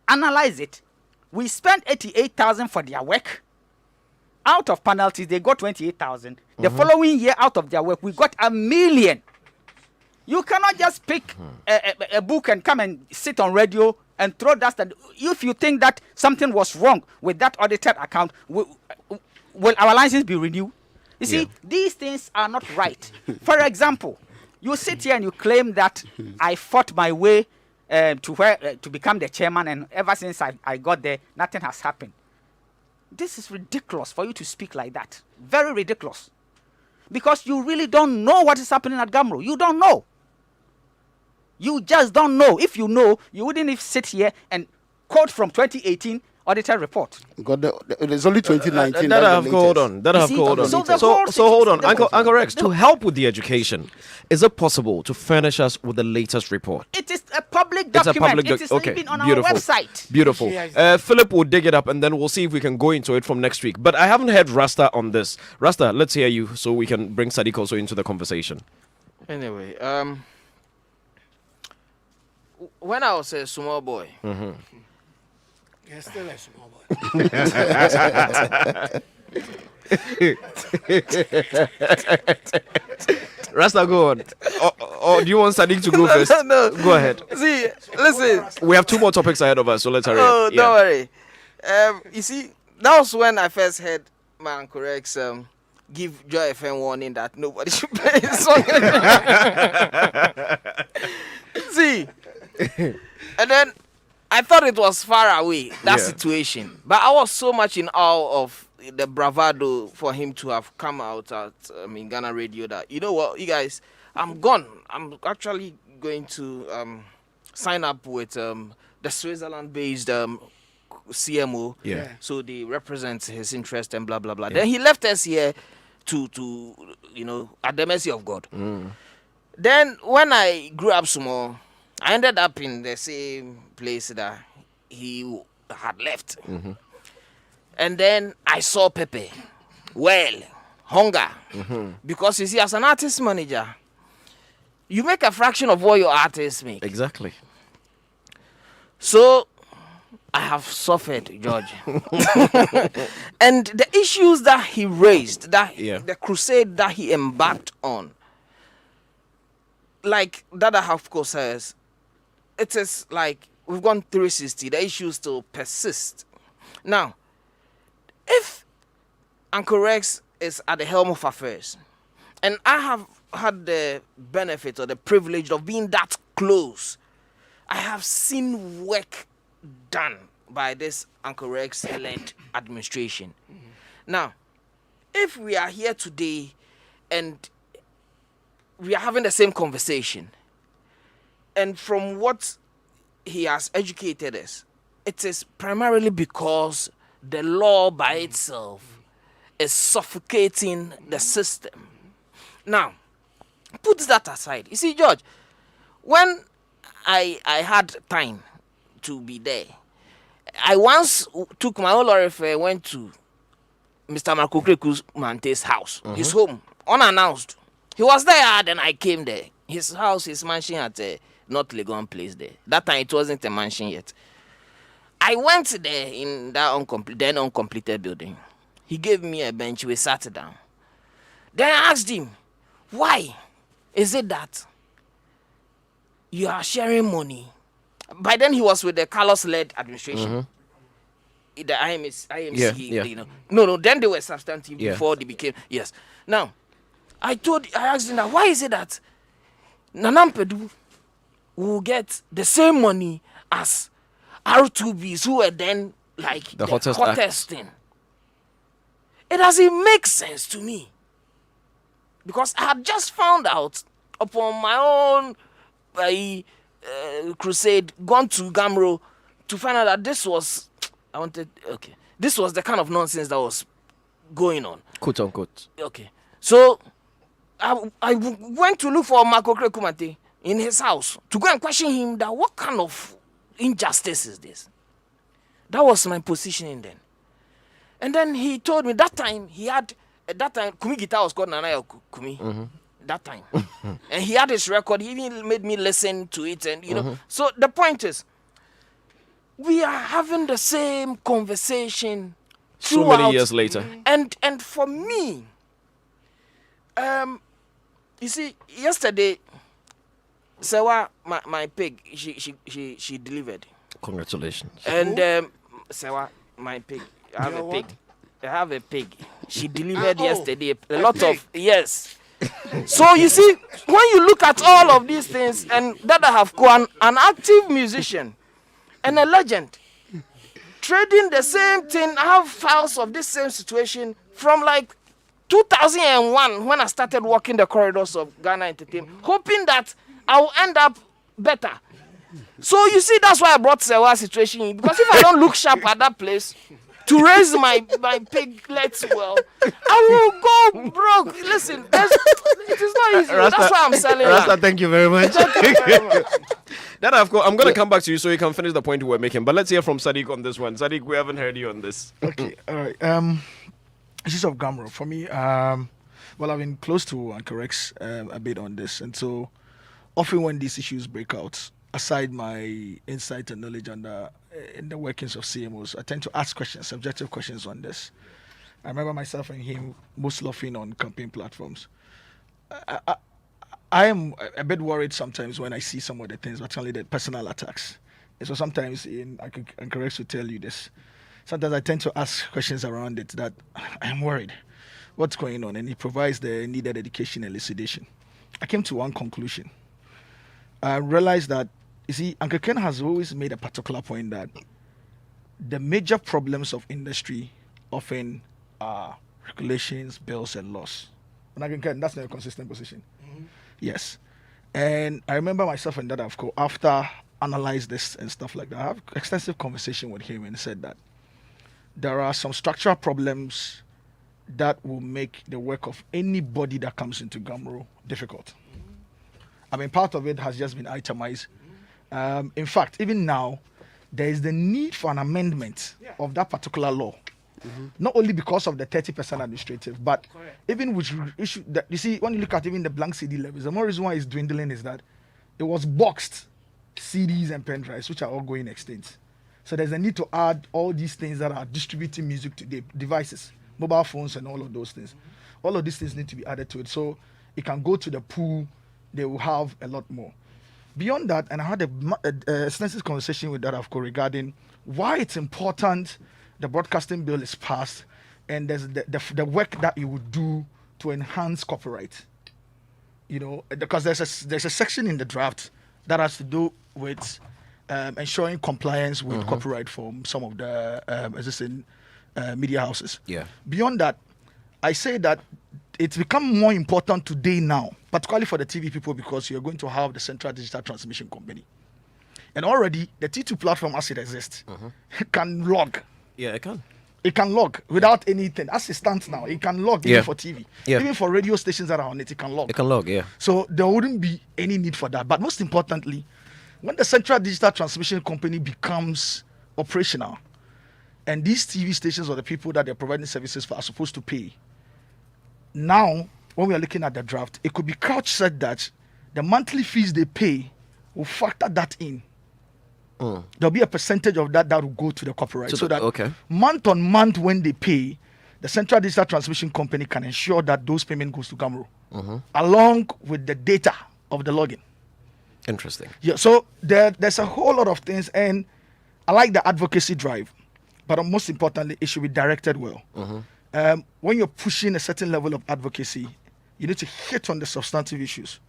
A: analyze it, we spent 88,000 for their work. Out of penalties, they got 28,000. The following year, out of their work, we got 1 million. You cannot just pick a book and come and sit on radio and throw dust. And if you think that something was wrong with that audited account, will our license be renewed? You see, these things are not right. For example, you sit here and you claim that I fought my way to become the chairman, and ever since I got there, nothing has happened. This is ridiculous for you to speak like that. Very ridiculous. Because you really don't know what is happening at Gamro. You don't know. You just don't know. If you know, you wouldn't even sit here and quote from 2018 auditor report.
C: There's only 2019.
B: That I have called on. So hold on, Uncle Rex. To help with the education, is it possible to furnish us with the latest report?
A: It is a public document. It is even on our website.
B: Beautiful. Philip will dig it up and then we'll see if we can go into it from next week. But I haven't heard Rasta on this. Rasta, let's hear you so we can bring Sadiq also into the conversation.
E: Anyway, when I was a small boy,
D: You're still a small boy.
B: Rasta, go on. Or do you want Sadiq to go first?
E: No.
B: Go ahead.
E: See, listen.
B: We have 2 more topics ahead of us, so let's hurry
E: Oh,
B: up.
E: don't worry. You see, that was when I first heard my Uncle Rex give Joy FM warning that nobody should play his song. See, and then I thought it was far away, that situation. But I was so much in awe of the bravado for him to have come out at Ghana Radio that, you know what, you guys, I'm gone. I'm actually going to sign up with the Switzerland-based CMO.
B: Yeah.
E: So they represent his interest and blah, blah, blah. Yeah. Then he left us here to at the mercy of God. Then when I grew up small, I ended up in the same place that he had left. And then I saw Pepe. Well, hunger. Because you see, as an artist manager, you make a fraction of what your artists make.
B: Exactly.
E: So I have suffered, George. And the issues that he raised, the crusade that he embarked on, like Dada Hafko says, it is like we've gone 360. The issues still persist. Now, if Uncle Rex is at the helm of affairs, and I have had the benefit or the privilege of being that close, I have seen work done by this Uncle Rex-led administration. Now, if we are here today and we are having the same conversation, and from what he has educated us, it is primarily because the law by itself is suffocating the system. Now, put that aside. You see, George, when I had time to be there, I once took my own lorry fare, went to Mr. Marco Kreku's Mante's house, his home, unannounced. He was there, then I came there. His house, his mansion at North Legon Place there. That time it wasn't a mansion yet. I went there in that then uncompleted building. He gave me a bench, we sat down. Then I asked him, why is it that you are sharing money? By then he was with the Carlos-led administration. The IMC, No, then they were substantive before they became, yes. Now, I asked him that, why is it that Nanampedu will get the same money as R2Bs who were then like the hottest thing? It doesn't make sense to me. Because I had just found out upon my own crusade, gone to Gamro to find out that this was this was the kind of nonsense that was going on.
B: Quote unquote.
E: Okay. So I went to look for Marco Kumate in his house to go and question him that what kind of injustice is this? That was my positioning then. And then he told me that time Kumi guitar was called Nanaya Kumi. That time. And he had his record. He even made me listen to it. And, you know. So the point is, we are having the same conversation
B: So many years later.
E: And for me, you see, yesterday, Sewa, my pig, she delivered.
B: Congratulations.
E: And Sewa, my pig, I have a pig. She delivered yesterday. A lot of yes. So you see, when you look at all of these things, and that I have gone, an active musician and a legend, trading the same thing, I have files of this same situation from like 2001 when I started walking the corridors of Ghana Entertainment, hoping that I will end up better. So you see, that's why I brought Sewa situation in, because if I don't look sharp at that place to raise my piglets well, I will go broke. Listen, it is not easy.
B: Rasta,
E: that's why I'm selling
B: Rasta,
E: land.
B: thank you very much.
E: Thank you very much.
B: Then I'm going to come back to you so you can finish the point we were making. But let's hear from Sadiq on this one. Sadiq, we haven't heard you on this.
F: Okay, all right. Issues of Gamro for me. Well, I've been close to Uncle Rex a bit on this, and so often when these issues break out, aside my insight and knowledge on in the workings of CMOs, I tend to ask questions, subjective questions on this. I remember myself and him most often on campaign platforms. I am a bit worried sometimes when I see some of the things, particularly the personal attacks. And so sometimes, Uncle Rex will tell you this. Sometimes I tend to ask questions around it that I'm worried. What's going on? And he provides the needed education and elucidation. I came to one conclusion. I realized that, you see, Uncle Ken has always made a particular point that the major problems of industry often are regulations, bills, and laws. And Uncle Ken, that's not a consistent position. Mm-hmm. Yes. And I remember myself and Dad, of course, after analyze this and stuff like that, I have extensive conversation with him and said that there are some structural problems that will make the work of anybody that comes into Gamro difficult. I mean, part of it has just been itemized. In fact, even now, there is the need for an amendment of that particular law. Mm-hmm. Not only because of the 30% administrative, but even which issue that you see when you look at even the blank CD levels, the more reason why it's dwindling is that it was boxed CDs and pen drives, which are all going extinct. So there's a need to add all these things that are distributing music to the devices, mobile phones and all of those things. Mm-hmm. All of these things need to be added to it. So it can go to the pool, they will have a lot more. Beyond that, and I had a extensive conversation with Dadavko regarding why it's important the broadcasting bill is passed and there's the work that you would do to enhance copyright. You know, because there's a section in the draft that has to do with ensuring compliance with copyright from some of the existing media houses. Yeah. Beyond that, I say that it's become more important today now, particularly for the TV people, because you're going to have the Central Digital Transmission Company. And already, the T2 platform as it exists can log.
B: Yeah, it can.
F: It can log without anything. As it stands now, it can log even for TV. Yeah. Even for radio stations that are on it, it can log.
B: It can log, yeah.
F: So there wouldn't be any need for that. But most importantly, when the Central Digital Transmission Company becomes operational, and these TV stations or the people that they're providing services for are supposed to pay, now, when we are looking at the draft, it could be couch said that the monthly fees they pay will factor that in. There'll be a percentage of that will go to the copyright. So that month on month when they pay, the Central Digital Transmission Company can ensure that those payments goes to Gamro, along with the data of the login.
B: Interesting.
F: Yeah, so there's a whole lot of things, and I like the advocacy drive, but most importantly, it should be directed well. When you're pushing a certain level of advocacy, you need to hit on the substantive issues.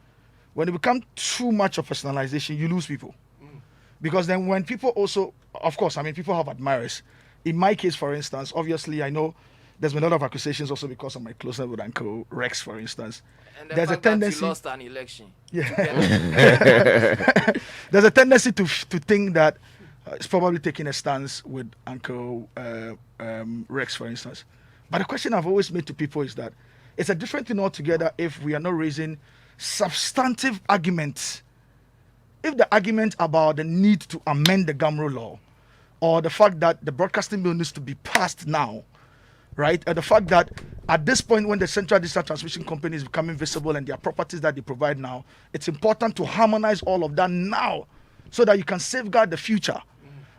F: When it becomes too much of personalization, you lose people. Because then when people also, of course, I mean, people have admirers. In my case, for instance, obviously, I know there's been a lot of accusations also because of my closeness with Uncle Rex, for instance.
E: And the
F: There's a
E: fact that
F: tendency.
E: you lost an election.
F: There's a tendency to think that it's probably taking a stance with Uncle Rex, for instance. But the question I've always made to people is that it's a different thing altogether if we are not raising substantive arguments. If the argument about the need to amend the Gamro law, or the fact that the broadcasting bill needs to be passed now, right? Or the fact that at this point when the central digital transmission company is becoming visible and their properties that they provide now, it's important to harmonize all of that now so that you can safeguard the future.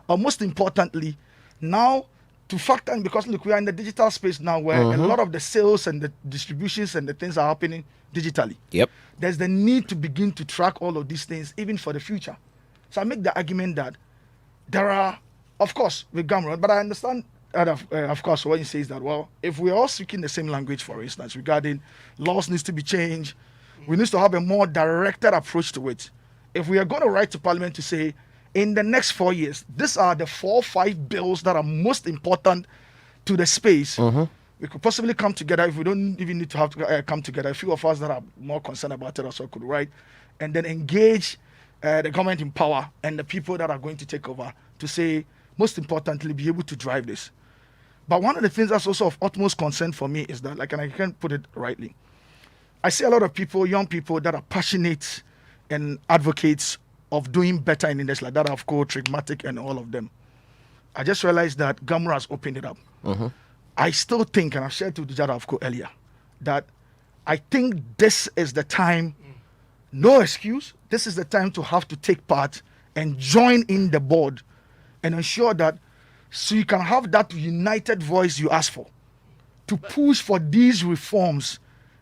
F: Or most importantly, now to factor in, because look, we are in the digital space now where a lot of the sales and the distributions and the things are happening digitally.
B: Yep.
F: There's the need to begin to track all of these things even for the future. So I make the argument that there are, of course, with Gamro, but I understand that of course what he says that, well, if we're all speaking the same language, for instance, regarding laws needs to be changed, we need to have a more directed approach to it. If we are going to write to Parliament to say, in the next 4 years, these are the 4 or 5 bills that are most important to the space. We could possibly come together. If we don't even need to have to come together, a few of us that are more concerned about it also could write and then engage the government in power and the people that are going to take over to say, most importantly, be able to drive this. But one of the things that's also of utmost concern for me is that, like, and I can't put it rightly, I see a lot of people, young people that are passionate and advocates of doing better in industry, like that of course, Trigmatic and all of them. I just realized that Gamro has opened it up. I still think, and I've shared with Jada of course earlier, that I think this is the time, no excuse, this is the time to have to take part and join in the board and ensure that so you can have that united voice you ask for to push for these reforms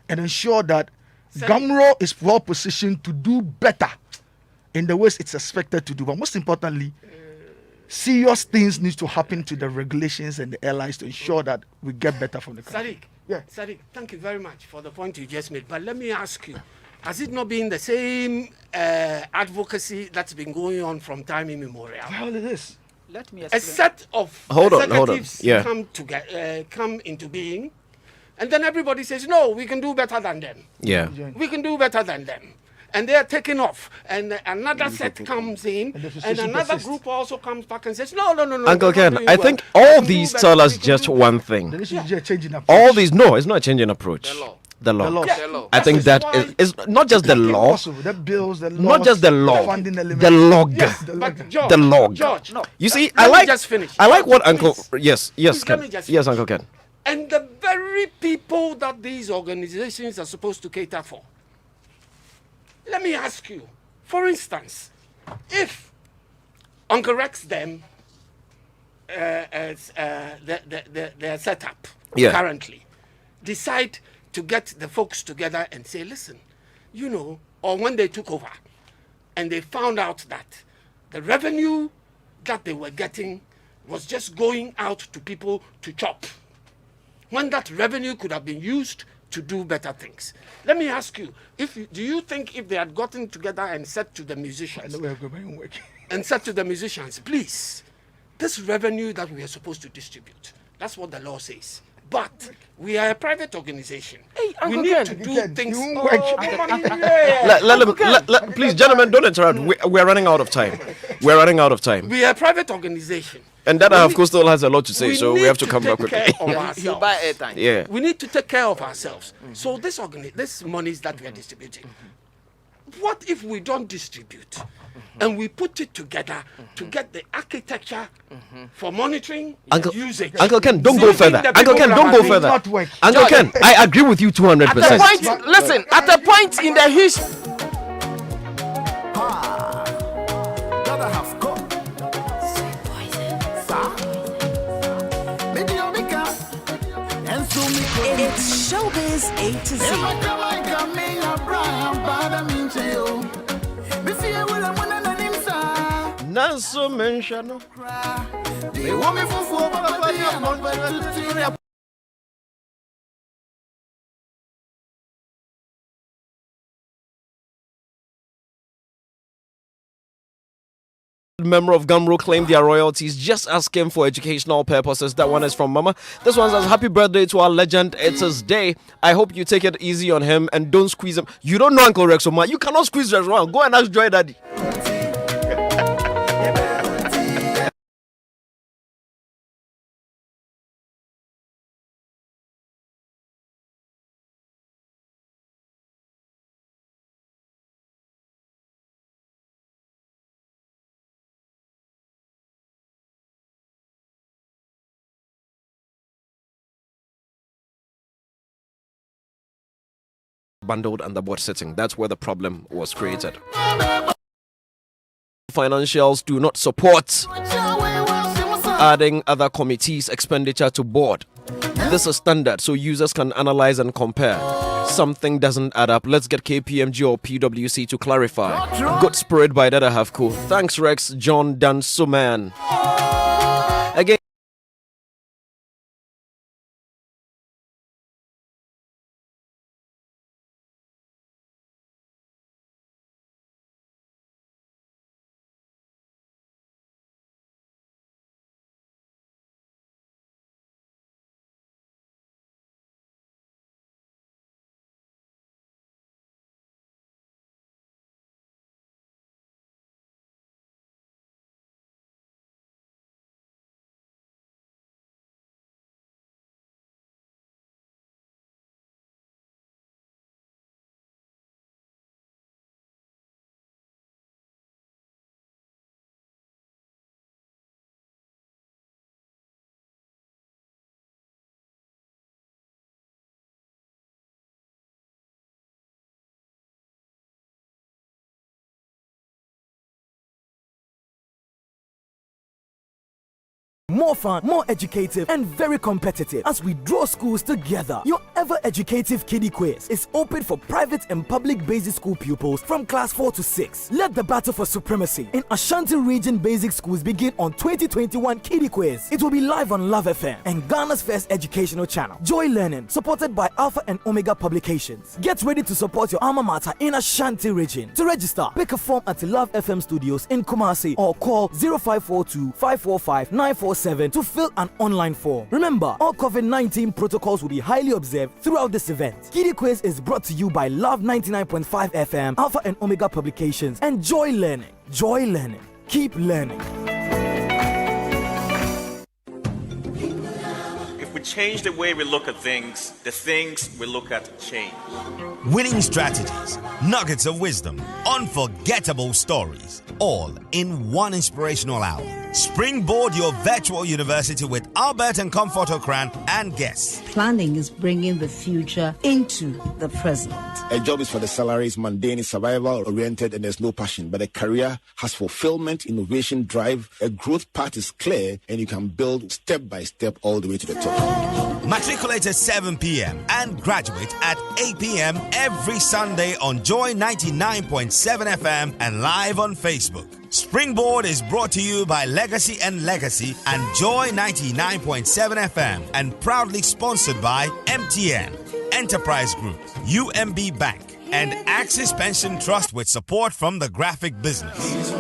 F: and ensure that Gamro is well positioned to do better in the ways it's expected to do. But most importantly, serious things need to happen to the regulations and the airlines to ensure that we get better from the country.
D: Sadiq, thank you very much for the point you just made. But let me ask you, has it not been the same advocacy that's been going on from time immemorial?
F: Well, it is.
A: Let me
D: A
A: explain.
D: set of
B: Hold on.
D: executives
B: Yeah.
D: come into being, and then everybody says, no, we can do better than them.
B: Yeah.
D: We can do better than them. And they are taking off. And another set comes in, and another group also comes back and says, no.
B: Uncle
D: we're
B: Ken,
D: not doing
B: I
D: well.
B: think
D: We
B: all
D: can do
B: these
D: better,
B: tell
D: we
B: us
D: can
B: just
D: do
B: one
D: better."
B: thing.
F: There should be a change in approach.
B: All these, no, it's not a change in approach.
E: The law.
B: The law.
F: The law.
D: Yeah.
E: The law.
B: I think
D: This
B: that
D: is
B: is not just the law,
F: Also, the bills, the laws,
B: not just the law,
F: the funding element.
B: the log.
D: Yes,
F: The
D: but
F: log.
D: George,
B: The log.
D: George,
A: No.
B: You see,
D: Let
B: I
D: me
B: like
D: just finish.
B: I like what
D: Please.
B: Uncle yes,
D: Please, let me
B: Ken.
D: just
B: Yes,
D: finish.
B: Uncle Ken.
D: And the very people that these organizations are supposed to cater for. Let me ask you, for instance, if Uncle Rex them their setup
B: Yeah.
D: currently decide to get the folks together and say, listen, you know, or when they took over and they found out that the revenue that they were getting was just going out to people to chop, when that revenue could have been used to do better things. Let me ask you, do you think if they had gotten together and said to the
F: I
D: musicians,
F: know we have got my own work.
D: and said to the musicians, please, this revenue that we are supposed to distribute, that's what the law says. But we are a private organization.
E: Hey,
D: we
E: Uncle
D: need
E: Ken.
D: to do
F: You can-
D: things.
F: you won't work.
B: Please, gentlemen, don't interrupt. We're running out of time. We're running out of time.
D: We are a private organization.
B: And Dada, of course, still has a lot to say,
D: We
B: so we
D: need
B: have to come back
D: take
B: quickly.
D: care of
E: He'll
D: ourselves.
E: buy airtime.
B: Yeah.
D: We need to take care of ourselves. So this monies that we are distributing, what if we don't distribute and we put it together to get the architecture for monitoring
B: Uncle,
D: usage?
B: Uncle Ken, don't go
D: Something
B: further.
D: that
B: Uncle
D: people
B: Ken, don't go
D: have
B: further.
F: Not work.
B: Uncle Ken, I agree with you
E: At the
B: 200%.
E: point, listen, at the point in the history,
G: Gotta have coke.
H: It's Showbiz A to Z.
B: Naso mention. member of Gumro claimed their royalties. Just ask him for educational purposes. That one is from Mama. This one says, happy birthday to our legend. It's his day. I hope you take it easy on him and don't squeeze him. You don't know Uncle Rex Omar. You cannot squeeze Rex Omar. Go and ask Joy Daddy. Bundled and the board sitting. That's where the problem was created. Financials do not support adding other committees' expenditure to board. This is standard, so users can analyze and compare. Something doesn't add up. Let's get KPMG or PwC to clarify. Good spirit by Dada Havko. Thanks, Rex. John Dansuman. Again.
I: More fun, more educative, and very competitive as we draw schools together. Your ever educative kiddie quiz is open for private and public basic school pupils from class 4 to 6. Let the battle for supremacy in Ashanti region basic schools begin on 2021 kiddie quiz. It will be live on Love FM and Ghana's first educational channel, Joy Learning, supported by Alpha and Omega Publications. Get ready to support your alma mater in Ashanti region. To register, pick a form at Love FM Studios in Kumasi or call 0542 545 947 to fill an online form. Remember, all COVID-19 protocols will be highly observed throughout this event. Kiddie Quiz is brought to you by Love 99.5 FM, Alpha and Omega Publications, and Joy Learning. Joy Learning. Keep learning.
J: If we change the way we look at things, the things we look at change.
K: Winning strategies, nuggets of wisdom, unforgettable stories, all in one inspirational hour. Springboard your virtual university with Albert and Comfort Okran and guests.
L: Planning is bringing the future into the present.
G: A job is for the salary, is mundane, is survival oriented, and there's no passion. But a career has fulfillment, innovation, drive. A growth path is clear, and you can build step by step all the way to the top.
K: Matriculate at 7 p.m. and graduate at 8 p.m. every Sunday on Joy 99.7 FM and live on Facebook. Springboard is brought to you by Legacy and Legacy and Joy 99.7 FM and proudly sponsored by MTN, Enterprise Group, UMB Bank, and Axis Pension Trust with support from the graphic business.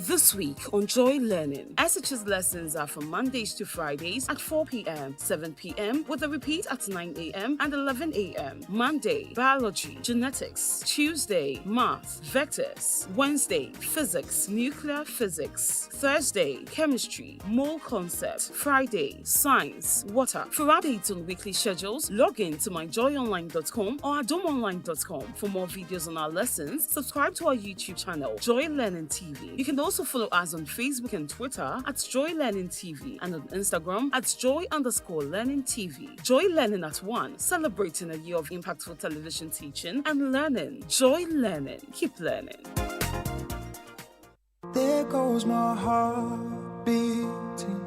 M: This week on Joy Learning, SHS lessons are from Mondays to Fridays at 4 p.m., 7 p.m., with a repeat at 9 a.m. and 11 a.m. Monday, Biology, Genetics. Tuesday, Math, Vectors. Wednesday, Physics, Nuclear Physics. Thursday, Chemistry, Mole Concept. Friday, Science, Water. For updates on weekly schedules, log in to myjoyonline.com or adomonline.com. For more videos on our lessons, subscribe to our YouTube channel, Joy Learning TV. You can also follow us on Facebook and Twitter at Joy Learning TV and on Instagram at Joy_Learning TV. Joy Learning at 1, celebrating a year of impactful television teaching and learning. Joy Learning. Keep learning.
N: There goes my heart beating,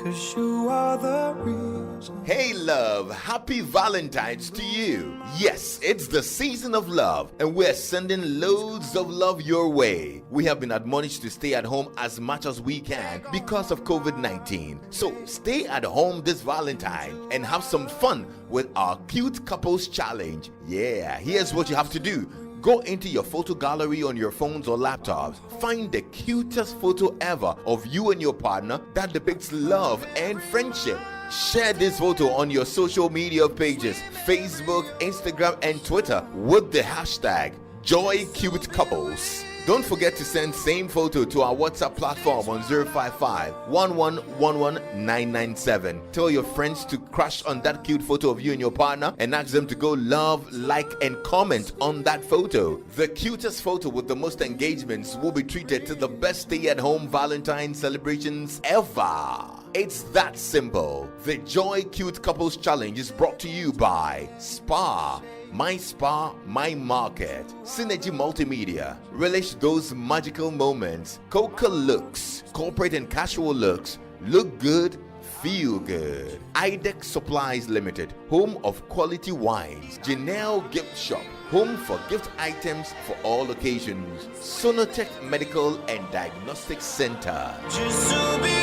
N: 'cause you are the reason.
O: Hey love, happy Valentine's to you. Yes, it's the season of love and we're sending loads of love your way. We have been admonished to stay at home as much as we can because of COVID-19. So stay at home this Valentine and have some fun with our Cute Couples Challenge. Yeah, here's what you have to do. Go into your photo gallery on your phones or laptops. Find the cutest photo ever of you and your partner that depicts love and friendship. Share this photo on your social media pages, Facebook, Instagram, and Twitter with the hashtag JoyCuteCouples. Don't forget to send same photo to our WhatsApp platform on 055-1111-997. Tell your friends to crush on that cute photo of you and your partner and ask them to go love, like, and comment on that photo. The cutest photo with the most engagements will be treated to the best stay-at-home Valentine celebrations ever. It's that simple. The Joy Cute Couples Challenge is brought to you by Spa, My Spa, My Market, Synergy Multimedia, Relish Those Magical Moments, Coca Looks, Corporate and Casual Looks, Look Good, Feel Good, IDEX Supplies Limited, Home of Quality Wines, Janelle Gift Shop, Home for gift items for all occasions, Sonotech Medical and Diagnostic Center.
N: Just to be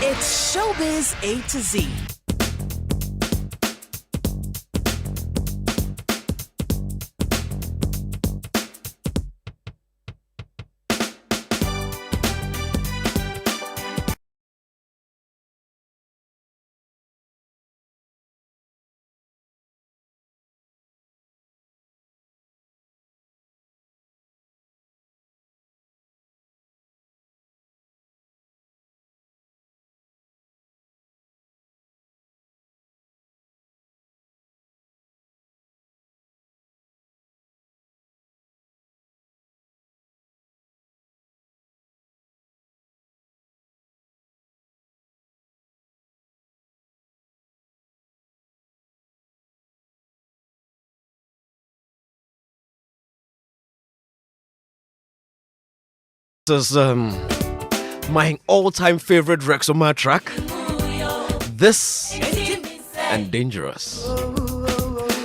H: It's Showbiz A to Z.
B: This is my all-time favorite Rexoma track. This and Dangerous.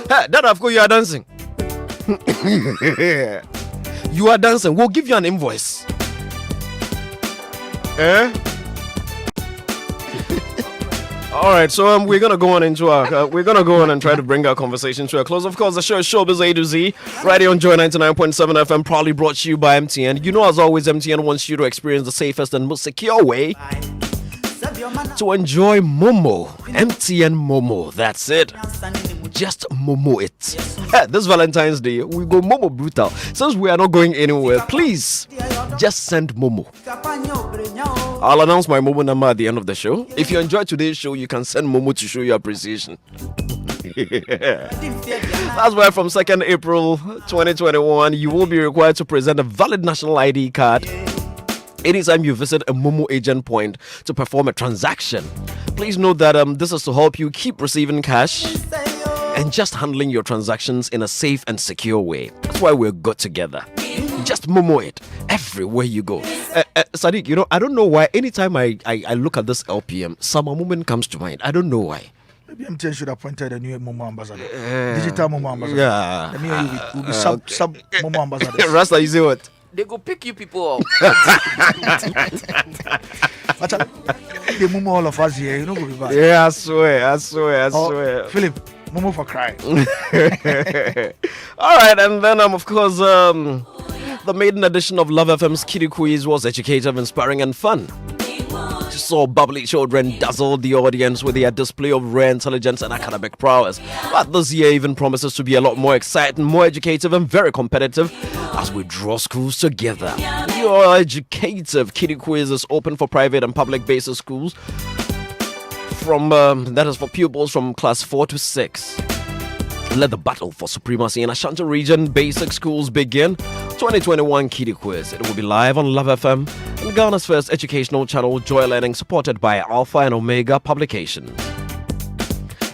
B: Hey, Dad, of course you are dancing. You are dancing. We'll give you an invoice. Eh? All right, so we're gonna go on into our and try to bring our conversation to a close. Of course, the show is Showbiz A to Z, right here on Joy 99.7 FM, proudly brought to you by MTN. You know, as always, MTN wants you to experience the safest and most secure way to enjoy Momo. MTN Momo, that's it. Just Momo it. This Valentine's Day, we go Momo brutal. Since we are not going anywhere, please just send Momo. I'll announce my Momo number at the end of the show. If you enjoyed today's show, you can send Momo to show your appreciation. That's why from 2nd April 2021, you will be required to present a valid national ID card anytime you visit a Momo agent point to perform a transaction. Please note that this is to help you keep receiving cash and just handling your transactions in a safe and secure way. That's why we're good together. Just Momo it everywhere you go. Sadiq, you know, I don't know why anytime I look at this LPM, some moment comes to mind. I don't know why.
F: Maybe MTN should have appointed a new Momo ambassador. Digital Momo ambassador.
B: Yeah.
F: I mean, we'll be sub Momo ambassador.
B: Rasta, you say what?
E: They go pick you people up.
F: They Momo all of us here. You know, go be bad.
B: Yeah, I swear.
F: Philip, Momo for crying.
B: All right, and then of course, the maiden edition of Love FM's Kiddie Quiz was educative, inspiring, and fun. You saw bubbly children dazzle the audience with their display of rare intelligence and academic prowess. But this year even promises to be a lot more exciting, more educative, and very competitive as we draw schools together. Your educative Kiddie Quiz is open for private and public basic schools. That is for pupils from class 4 to 6. Let the battle for supremacy in Ashanti region basic schools begin. 2021 Kiddie Quiz. It will be live on Love FM and Ghana's first educational channel, Joy Learning, supported by Alpha and Omega Publications.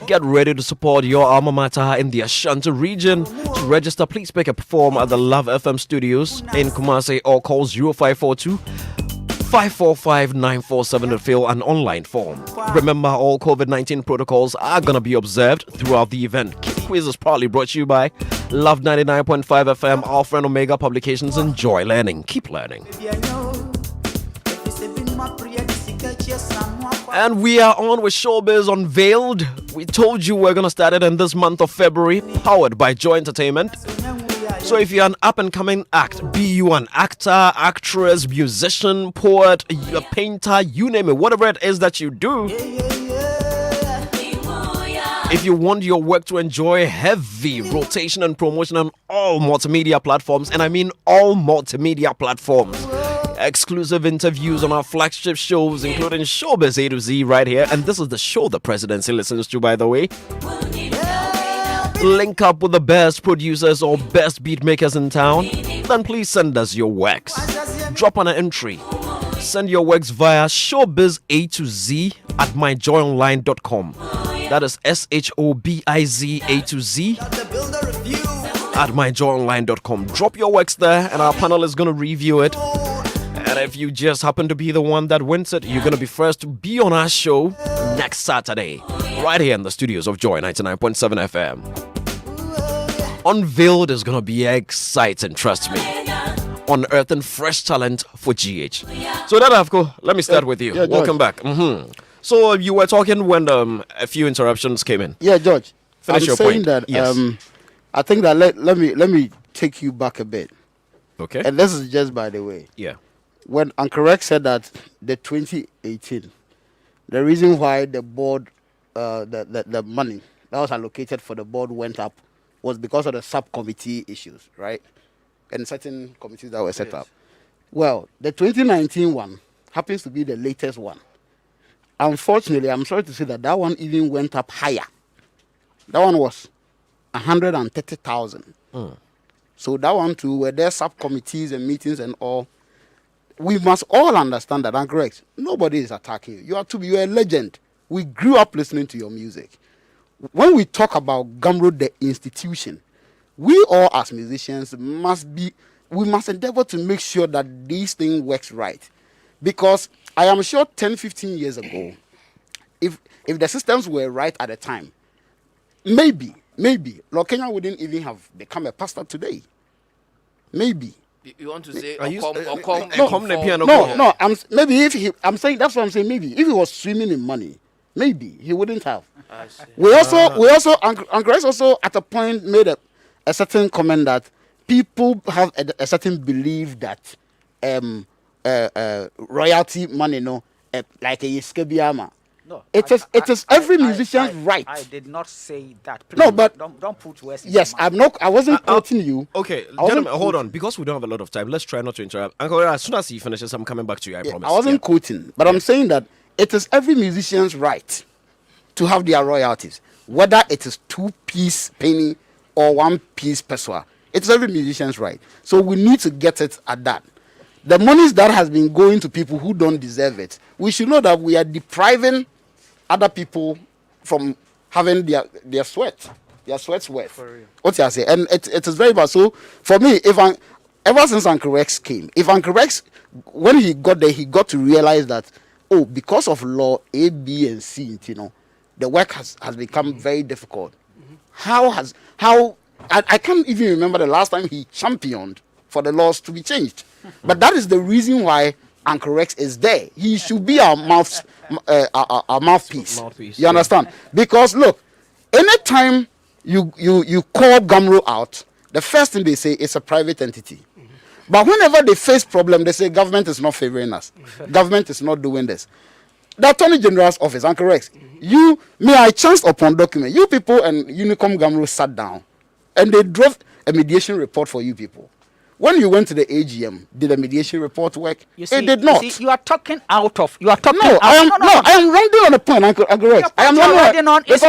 B: Get ready to support your alma mater in the Ashanti region. To register, please pick a perform at the Love FM studios in Kumasi or call 0542 545 947 to fill an online form. Remember, all COVID-19 protocols are going to be observed throughout the event. Kid Quiz is proudly brought to you by Love 99.5 FM, Alpha and Omega Publications. Enjoy learning. Keep learning. And we are on with Showbiz Unveiled. We told you we're going to start it in this month of February, powered by Joy Entertainment. So if you're an up-and-coming act, be you an actor, actress, musician, poet, a painter, you name it, whatever it is that you do, if you want your work to enjoy heavy rotation and promotion on all multimedia platforms, and I mean all multimedia platforms, exclusive interviews on our flagship shows, including Showbiz A to Z right here, and this is the show the presidency listens to, by the way. Link up with the best producers or best beat makers in town, then please send us your works. Drop on an entry. Send your works via Showbiz A to Z at myjoyonline.com. That is SHOBIZ A to Z at myjoyonline.com. Drop your works there, and our panel is going to review it. And if you just happen to be the one that wins it, you're going to be first to be on our show next Saturday, right here in the studios of Joy 99.7 FM. Unveiled is going to be exciting, trust me. Unearthing fresh talent for GH. So, Dadafko, let me start with you.
C: Yeah,
B: welcome back. So, you were talking when a few interruptions came in.
C: Yeah, George.
B: Finish your point.
C: That,
B: yes.
C: I think that let me take you back a bit.
B: Okay.
C: And this is just by the way.
B: Yeah.
C: When Uncle Rex said that the 2018, the reason why the board, the money that was allocated for the board went up was because of the subcommittee issues, right? And certain committees that were set up. Well, the 2019 one happens to be the latest one. Unfortunately, I'm sorry to say that one even went up higher. That one was 130,000. So that one too, were there subcommittees and meetings and all. We must all understand that, Uncle Rex, nobody is attacking you. You're a legend. We grew up listening to your music. When we talk about Gumroad, the institution, we all as musicians we must endeavor to make sure that this thing works right. Because I am sure 10, 15 years ago, if the systems were right at the time, maybe Lord Kenya wouldn't even have become a pastor today. Maybe.
E: You want to say
C: No. I'm saying that's what I'm saying. Maybe if he was swimming in money, maybe he wouldn't have. We also Uncle Rex also at a point made a certain comment that people have a certain belief that royalty money, like a Yeskebiama.
A: No,
C: it is every musician's right.
A: I did not say that. Please,
C: no, but
A: don't put words in
C: yes,
A: my mouth.
C: I wasn't quoting you.
B: Okay, gentlemen, hold on. Because we don't have a lot of time, let's try not to interrupt. Uncle, as soon as he finishes, I'm coming back to you, I promise.
C: I wasn't quoting, but I'm saying that it is every musician's right to have their royalties, whether it is 2-piece penny or 1-piece peswa. It's every musician's right. So we need to get it at that. The monies that has been going to people who don't deserve it, we should know that we are depriving other people from having their sweat. Their sweat's worth. What you say? And it is very bad. So for me, ever since Uncle Rex came, if Uncle Rex, when he got there, he got to realize that, because of law A, B, and C, the work has become very difficult. I can't even remember the last time he championed for the laws to be changed. But that is the reason why Uncle Rex is there. He should be our mouthpiece. You understand? Because look, anytime you call Gumroad out, the first thing they say is a private entity. But whenever they face problem, they say government is not favoring us. Government is not doing this. The Attorney General's office, Uncle Rex, I chanced upon document. You people and Unicom Gumroad sat down and they drove a mediation report for you people. When you went to the AGM, did the mediation report work? It did not.
A: You are talking out of. You are talking.
C: No, I am rounding on the point, Uncle Rex. I am rounding on because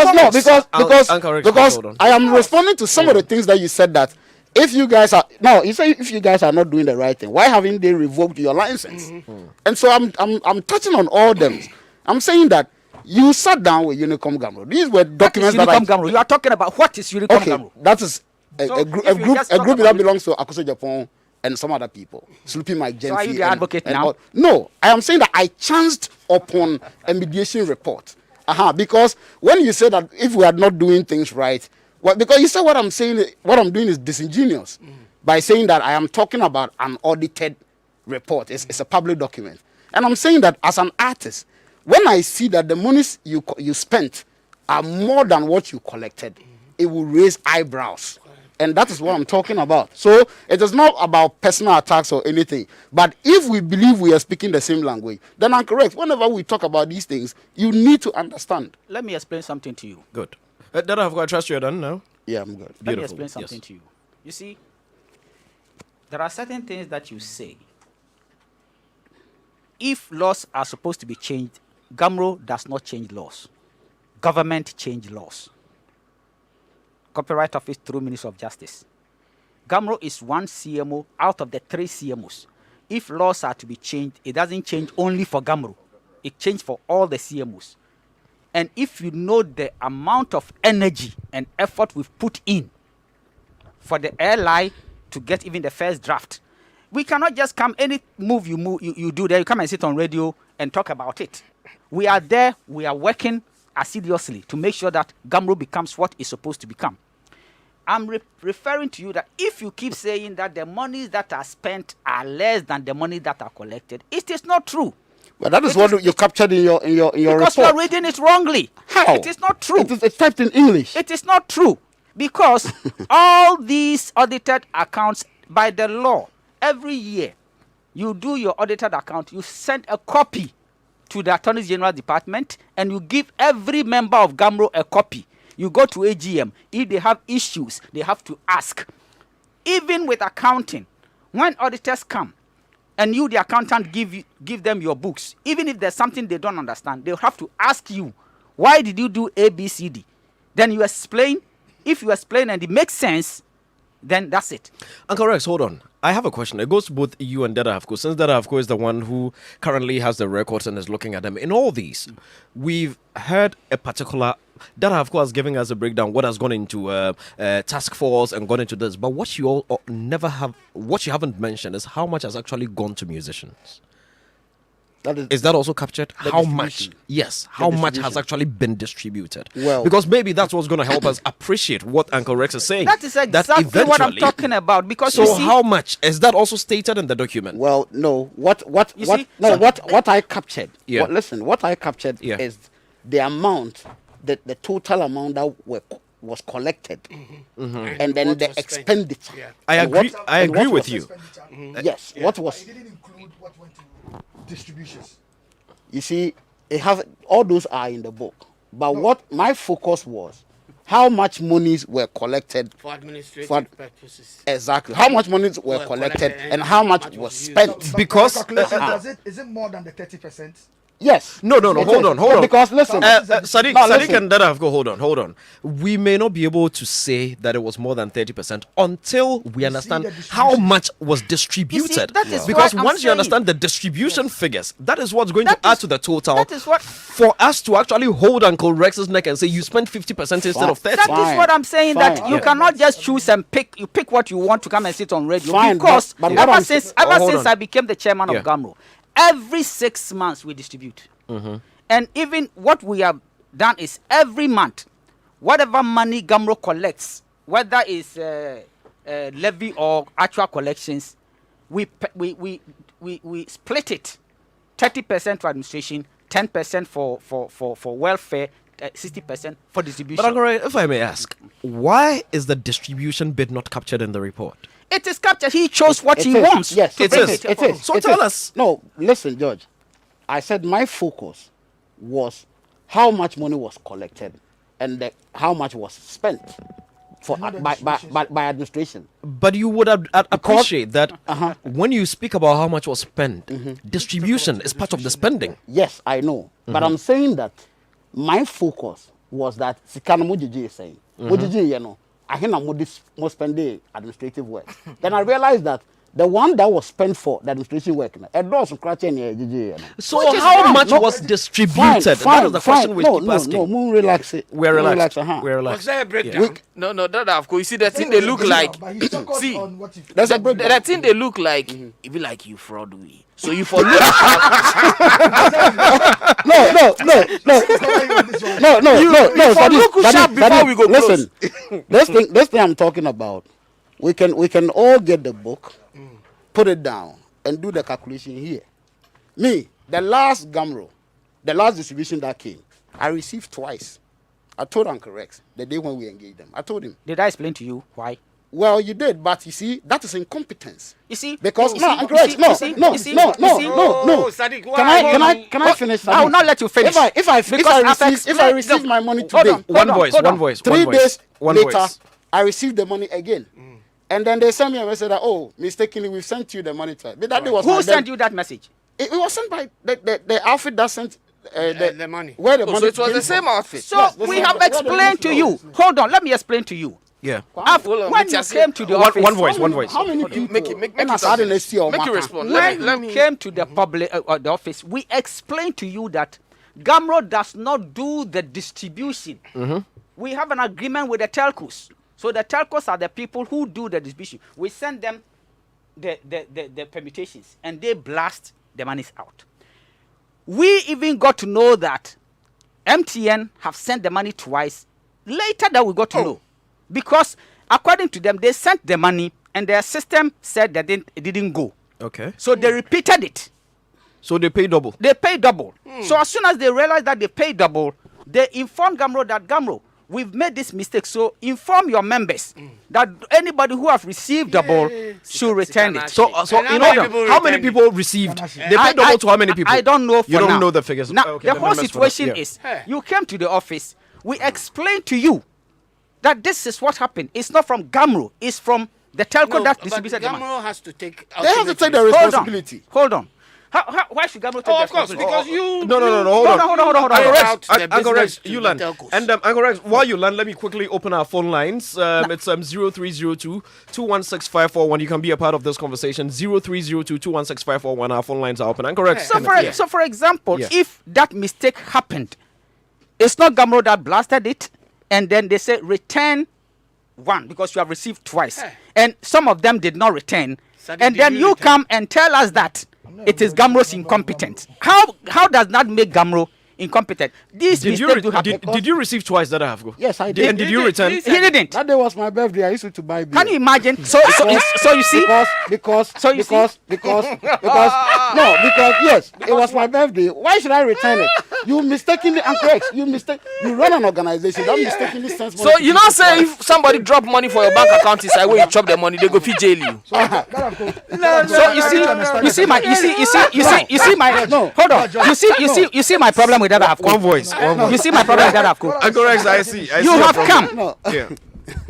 C: I am responding to some of the things that you said that. If you guys are not doing the right thing, why haven't they revoked your license? And so I'm touching on all them. I'm saying that You sat down with Unicom Gamro. These were documents that
A: Unicom Gamro. You are talking about what is Unicom Gamro?
C: That is
A: So
C: a group
A: if you just talk
C: that
A: about
C: belongs to Akosua Japan and some other people. Sloopy Mike Jensi.
A: So are you the advocate now?
C: No, I am saying that I chanced upon a mediation report. Because when you say that if we are not doing things right, well, because you said what I'm saying, what I'm doing is disingenuous by saying that I am talking about an audited report. It's a public document. And I'm saying that as an artist, when I see that the monies you spent are more than what you collected, it will raise eyebrows. And that is what I'm talking about. So it is not about personal attacks or anything. But if we believe we are speaking the same language, then I'm correct. Whenever we talk about these things, you need to understand.
A: Let me explain something to you.
B: Good. That I've got to trust you done now.
C: Yeah, I'm good.
A: Let me explain something to you. You see, there are certain things that you say. If laws are supposed to be changed, Gamro does not change laws. Government change laws. Copyright Office through Ministry of Justice. Gamro is one CMO out of the 3 CMOs. If laws are to be changed, it doesn't change only for Gamro. It changes for all the CMOs. And if you know the amount of energy and effort we've put in for the airline to get even the first draft, we cannot just come, any move you do there, you come and sit on radio and talk about it. We are there, we are working assiduously to make sure that Gamro becomes what it's supposed to become. I'm referring to you that if you keep saying that the monies that are spent are less than the money that are collected, it is not true.
C: But that is what you captured in your
A: because
C: report.
A: Because you are reading it wrongly.
C: How?
A: It is not true.
C: It's typed in English.
A: It is not true. Because all these audited accounts, by the law, every year, you do your audited account, you send a copy to the Attorney General Department, and you give every member of Gamro a copy. You go to AGM. If they have issues, they have to ask. Even with accounting, when auditors come, and you, the accountant, give them your books, even if there's something they don't understand, they'll have to ask you, why did you do A, B, C, D? Then you explain. If you explain and it makes sense, then that's it.
B: Uncle Rex, hold on. I have a question. It goes to both you and Dada Afko. Since Dada Afko is the one who currently has the records and is looking at them. In all these, we've heard a particular... Dada Afko has given us a breakdown what has gone into task force and gone into this. But what you all never have... What you haven't mentioned is how much has actually gone to musicians. Is that also captured? How much? Yes. How much has actually been distributed?
C: Well,
B: because maybe that's what's going to help us appreciate what Uncle Rex is saying.
A: That is exactly what I'm talking about. Because
B: so
A: you see,
B: how much is that also stated in the document?
C: Well, no. What I captured.
B: Yeah.
C: What I captured is the amount, the total amount that was collected, and then the expenditure.
B: Yeah. I agree with you.
C: Yes.
F: Yeah.
C: What was?
F: But it didn't include what went to distributions.
C: You see, it have all those are in the book. But what my focus was, how much monies were collected
D: for administrative purposes.
C: Exactly. How much monies were collected and how much was spent.
B: Because
F: Is it more than the 30%?
C: Yes.
B: No. Hold on.
C: Because listen,
B: Sadiq and Dada go. Hold on. We may not be able to say that it was more than 30% until we understand how much was distributed. Because once you understand the distribution figures, that is what's going to add to the total.
A: That is what
B: for us to actually hold Uncle Rex's neck and say you spent 50% instead of 30%.
A: That is what I'm saying. That you cannot just choose and pick. You pick what you want to come and sit on radio. Because ever since I became the chairman of Gamro, every 6 months we distribute. And even what we have done is every month, whatever money Gamro collects, whether it's levy or actual collections, we split it. 30% for administration, 10% for welfare, 60% for distribution.
B: But Uncle Ray, if I may ask, why is the distribution bit not captured in the report?
A: It is captured. He chose what he wants.
C: Yes,
A: it
C: is.
B: So tell us.
C: No, listen, George. I said my focus was how much money was collected and how much was spent for by administration.
B: But you would appreciate that when you speak about how much was spent, distribution is part of the spending.
C: Yes, I know. But I'm saying that my focus was that Sikana Mujiji is saying, Mujiji, you know, I think I'm more spending administrative work. Then I realized that The one that was spent for the administration work.
B: So how much was distributed? That is the question we keep asking.
C: No, relax it.
B: We're relaxed.
C: We're
B: relaxed.
D: Was there a breakdown?
E: No, that of course. You see, the thing they look like. See, the thing they look like. It be like you fraud we. So you for look.
C: Before we go listen, this thing I'm talking about, we can all get the book, put it down, and do the calculation here. Me, the last Gamro, the last distribution that came, I received twice. I told Uncle Rex the day when we engaged them. I told him.
A: Did I explain to you why?
C: Well, you did, but you see, that is incompetence.
A: You see,
C: because
A: no.
C: Uncle Rex, no. Can I finish?
A: I will not let you finish.
C: If I receive my money today,
B: one voice.
C: 3 days later, I received the money again. And then they sent me a message that, oh, mistakenly, we've sent you the money. But that was
A: who sent you that message?
C: It was sent by the outfit that sent
D: the money.
C: Where the money
E: So it was the same outfit.
A: So we have explained to you. Hold on, let me explain to you.
B: Yeah.
A: When you came to the office,
B: one voice.
C: How many people?
E: Make you respond.
A: When you came to the public the office, we explained to you that Gamro does not do the distribution. We have an agreement with the telcos. So the telcos are the people who do the distribution. We send them the permutations and they blast the monies out. We even got to know that MTN have sent the money twice. Later that we got to know. Because according to them, they sent the money and their system said that it didn't go.
B: Okay.
A: So they repeated it.
B: So they pay double.
A: They pay double. So as soon as they realized that they pay double, they informed Gamro that Gamro, we've made this mistake. So inform your members that anybody who have received double should return it.
B: So in order, how many people received? They paid double to how many people?
A: I don't know.
B: You don't know the figures.
A: Now the whole situation is, you came to the office. We explained to you that this is what happened. It's not from Gamro. It's from the telco that distributed the money.
D: Gamro has to take.
C: They have to take the responsibility.
A: Hold on. Why should Gamro take the responsibility?
D: Because you.
B: No. Hold on.
D: Uncle
B: Rex, you land. And Uncle Rex, while you land, let me quickly open our phone lines. It's 0302 216541. You can be a part of this conversation. 0302 216541. Our phone lines are open. Uncle Rex.
A: So for example, if that mistake happened, it's not Gamro that blasted it, and then they say return one because you have received twice, and some of them did not return, and then you come and tell us that it is Gamro's incompetence. How does that make Gamro incompetent? Did
B: you receive twice that I have go?
C: Yes, I did.
B: And did you return?
A: He didn't.
C: That day was my birthday. I used to buy beer.
A: Can you imagine? So you see, because yes, it was my birthday. Why should I return it? You mistakenly, Uncle Rex, you run an organization that mistakenly sends money.
E: So you not say if somebody drop money for your bank account inside where you chop the money, they go fit jail you.
A: So you see my hold on. You see my problem with that I've
B: One voice.
A: You see my problem with that I've come.
B: Uncle Rex, I see.
A: You have come.
B: Yeah.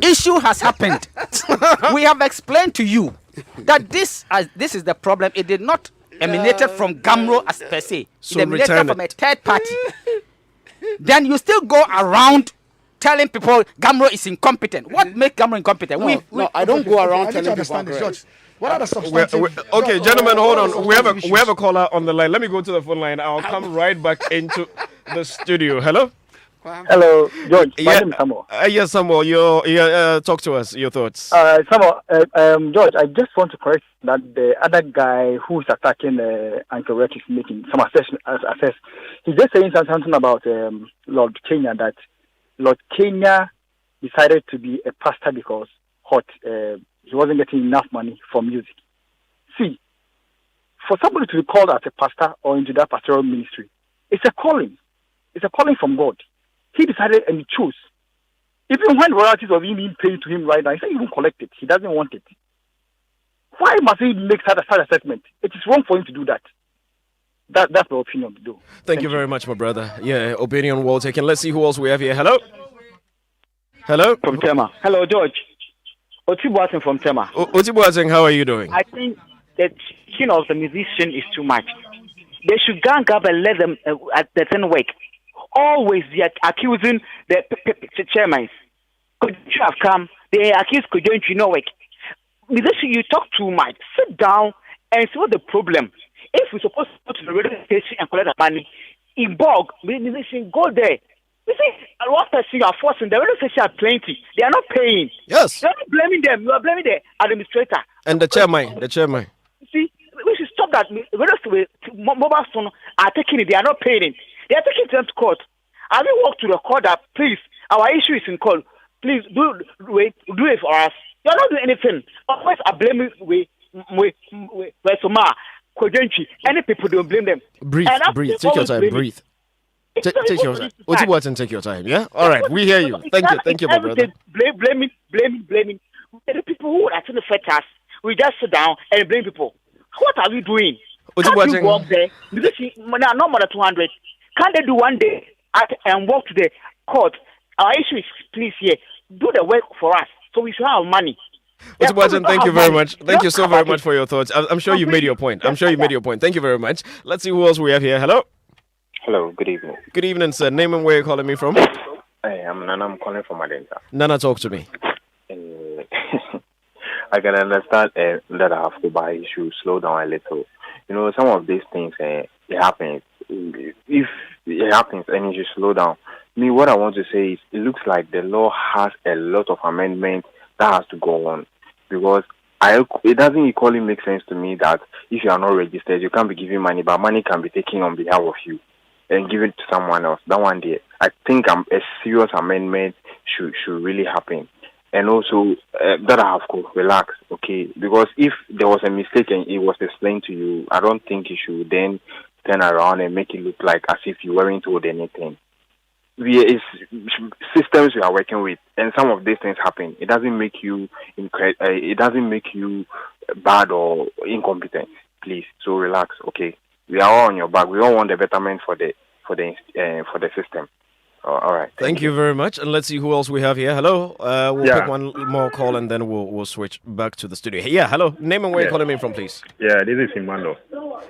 A: Issue has happened. We have explained to you that this is the problem. It did not emanated from Gamro as per se.
B: So
A: it emanated from a third party. Then you still go around telling people Gamro is incompetent. What makes Gamro incompetent?
C: No, I don't go around telling people.
F: What are the substantive?
B: Okay, gentlemen, hold on. We have a caller on the line. Let me go to the phone line. I'll come right back into the studio. Hello.
P: Hello, George. My name is Samuel.
B: Yes, Samuel. Talk to us. Your thoughts.
P: Samuel, George, I just want to correct that the other guy who's attacking Uncle Rex is making some assess. He's just saying something about Lord Kenya, that Lord Kenya decided to be a pastor because he wasn't getting enough money from music. See, for somebody to be called as a pastor or into that pastoral ministry, it's a calling. It's a calling from God. He decided and he chose. Even when royalties were being paid to him right now, he said he won't collect it. He doesn't want it. Why must he make such assessment? It is wrong for him to do that. That's my opinion, though.
B: Thank you very much, my brother. Yeah, opinion well taken. Let's see who else we have here. Hello? Hello?
P: From Tema. Hello, George. Otibuasen from Tema.
B: Otibuasen, how are you doing?
P: I think the tune of the musician is too much. They should gang up and let them at the same work. Always they are accusing the chairman. Could you have come? They accuse could you know work.
Q: you talk too much. Sit down and see what the problem. If we're supposed to go to the radio station and collect the money, in bulk, musician go there. You see, one person you are forcing, the radio station are plenty. They are not paying.
B: Yes.
Q: You are not blaming them. You are blaming the administrator.
B: And the chairman.
Q: You see, we should stop that. Mobile phone are taking it. They are not paying it. They are taking them to court. I will walk to the court that, please, our issue is in court. Please do it for us. You are not doing anything. Always I blame any people don't blame them.
B: Breathe. Take your time. Breathe. Take your time. Take your time. Yeah. All right. We hear you. Thank you, my brother.
Q: Blaming. The people who are trying to affect us, we just sit down and blame people. What are we doing? Can't you walk there? Because no more than 200. Can't they do one day and walk to the court? Our issue is, please, here, do the work for us so we should have money.
B: Thank you very much. Thank you so very much for your thoughts. I'm sure you made your point. Thank you very much. Let's see who else we have here. Hello.
R: Hello. Good evening.
B: Good evening, sir. Name and where you're calling me from?
R: Hey, I'm Nana. I'm calling from Adenta.
B: Nana, talk to me.
R: I can understand that I have to buy. You should slow down a little. You know, some of these things, it happens. If it happens and you should slow down. Me, what I want to say is, it looks like the law has a lot of amendments that has to go on, because it doesn't equally make sense to me that if you are not registered, you can't be giving money, but money can be taken on behalf of you and given to someone else. That one day, I think a serious amendment should really happen. And also, that I have to relax, okay? Because if there was a mistake and it was explained to you, I don't think you should then turn around and make it look like as if you weren't told anything. It's systems we are working with, and some of these things happen. It doesn't make you bad or incompetent. Please, so relax, okay? We are all on your back. We all want the betterment for the system. All right.
B: Thank you very much. And let's see who else we have here. Hello. We'll pick one more call and then we'll switch back to the studio. Yeah. Hello. Name and where you're calling me from, please.
S: Yeah, this is Emmanuel.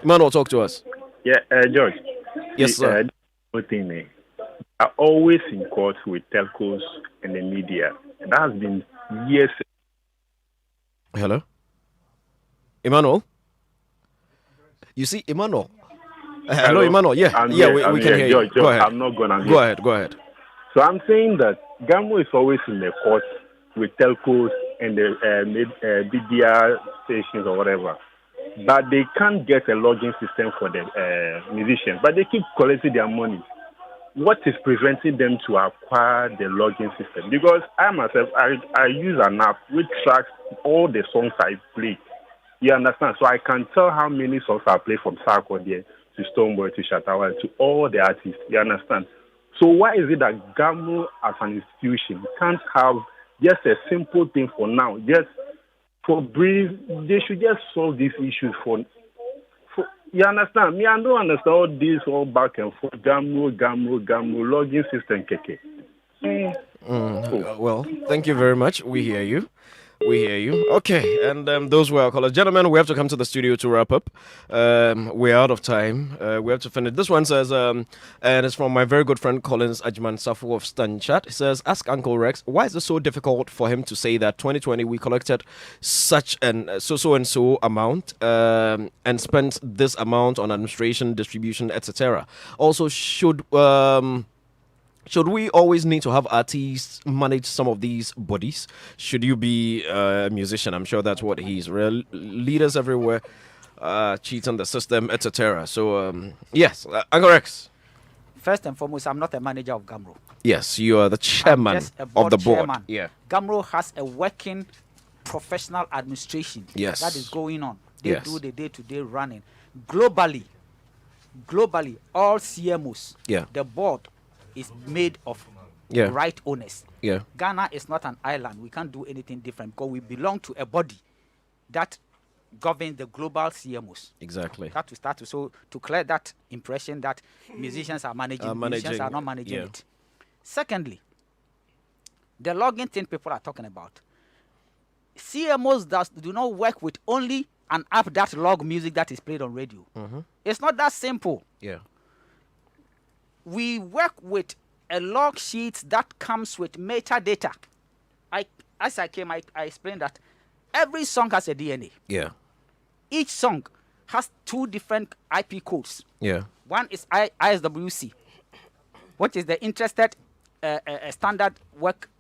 B: Emmanuel, talk to us.
S: Yeah, George.
B: Yes, sir.
S: Are always in court with telcos and the media. That has been years.
B: Hello? Emmanuel? You see, Emmanuel? Hello, Emmanuel. Yeah, we can hear
S: George,
B: you. Go ahead.
S: I'm not going to.
B: Go ahead.
S: So I'm saying that Gammo is always in the court with telcos and the media stations or whatever. But they can't get a login system for the musicians. But they keep collecting their money. What is preventing them to acquire the login system? Because I myself, I use an app which tracks all the songs I play. You understand? So I can tell how many songs I play from Sarkodie to Stoneboy to Shatawa to all the artists. You understand? So why is it that Gammo as an institution can't have just a simple thing for now? Just for brief, they should just solve these issues for you understand? Me, I don't understand all this all back and forth. Gammo, login system, keke.
B: Well, thank you very much. We hear you. Okay, and those were our callers. Gentlemen, we have to come to the studio to wrap up. We're out of time. We have to finish. This one says, and it's from my very good friend Collins Ajman Safu of Stanchat. He says, ask Uncle Rex, why is it so difficult for him to say that 2020 we collected such and so amount and spent this amount on administration, distribution, etc. Also, should we always need to have artists manage some of these bodies? Should you be a musician? I'm sure that's what he's. Leaders everywhere cheating the system, etc. So, yes, Uncle Rex.
A: First and foremost, I'm not a manager of Gamro.
B: Yes, you are the chairman of the board.
A: Chairman.
B: Yeah.
A: Gamro has a working professional administration that is going on. They do the day-to-day running. Globally, all CMOs, the board is made of right owners.
B: Yeah.
A: Ghana is not an island. We can't do anything different because we belong to a body that governs the global CMOs.
B: Exactly.
A: That to start with. So to clear that impression that musicians are managing, musicians are not managing it. Secondly, the login thing people are talking about. CMOs do not work with only an app that log music that is played on radio.
B: Mm-hmm.
A: It's not that simple.
B: Yeah.
A: We work with a log sheet that comes with metadata. As I explained that every song has a DNA.
B: Yeah.
A: Each song has 2 different IP codes.
B: Yeah.
A: One is ISWC, which is the interested standard work.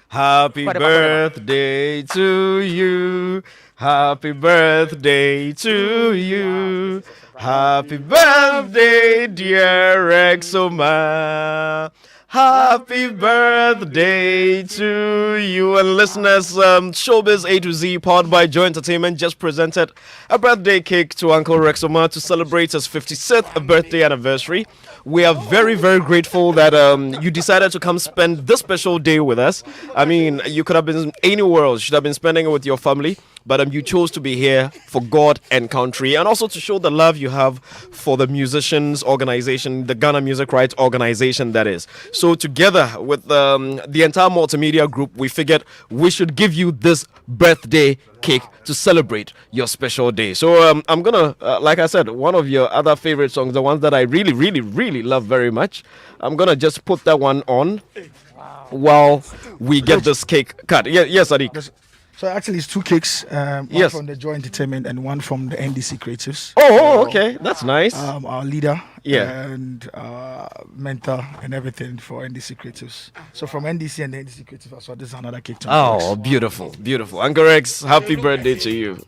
B: Happy birthday to you. Happy birthday to you. Happy birthday, dear Rexoma. Happy birthday to you. And listeners, Showbiz A to Z, powered by Joy Entertainment, just presented a birthday cake to Uncle Rexoma to celebrate his 56th birthday anniversary. We are very, very grateful that you decided to come spend this special day with us. I mean, you could have been anywhere else. You should have been spending it with your family. But you chose to be here for God and country, and also to show the love you have for the musicians organization, the Ghana Music Rights Organization, that is. So together with the entire multimedia group, we figured we should give you this birthday cake to celebrate your special day. So I'm gonna, like I said, one of your other favorite songs, the ones that I really, really, really love very much, I'm gonna just put that one on while we get this cake cut. Yes, Sadiq.
F: So actually, it's 2 cakes. One
B: Yes.
F: from the Joy Entertainment and one from the NDC Creatives.
B: Oh, okay, that's nice.
F: Our leader,
B: Yeah.
F: and mentor and everything for NDC Creatives. So from NDC and the NDC Creatives, so this is another cake. To
B: Oh, beautiful, beautiful. Uncle Rex, happy birthday to you.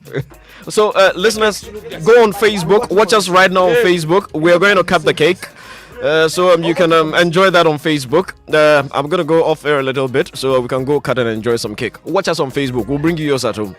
B: So, listeners, go on Facebook. Watch us right now on Facebook. We are going to cut the cake. So you can enjoy that on Facebook. I'm going to go off air a little bit so we can go cut and enjoy some cake. Watch us on Facebook. We'll bring you yours at home.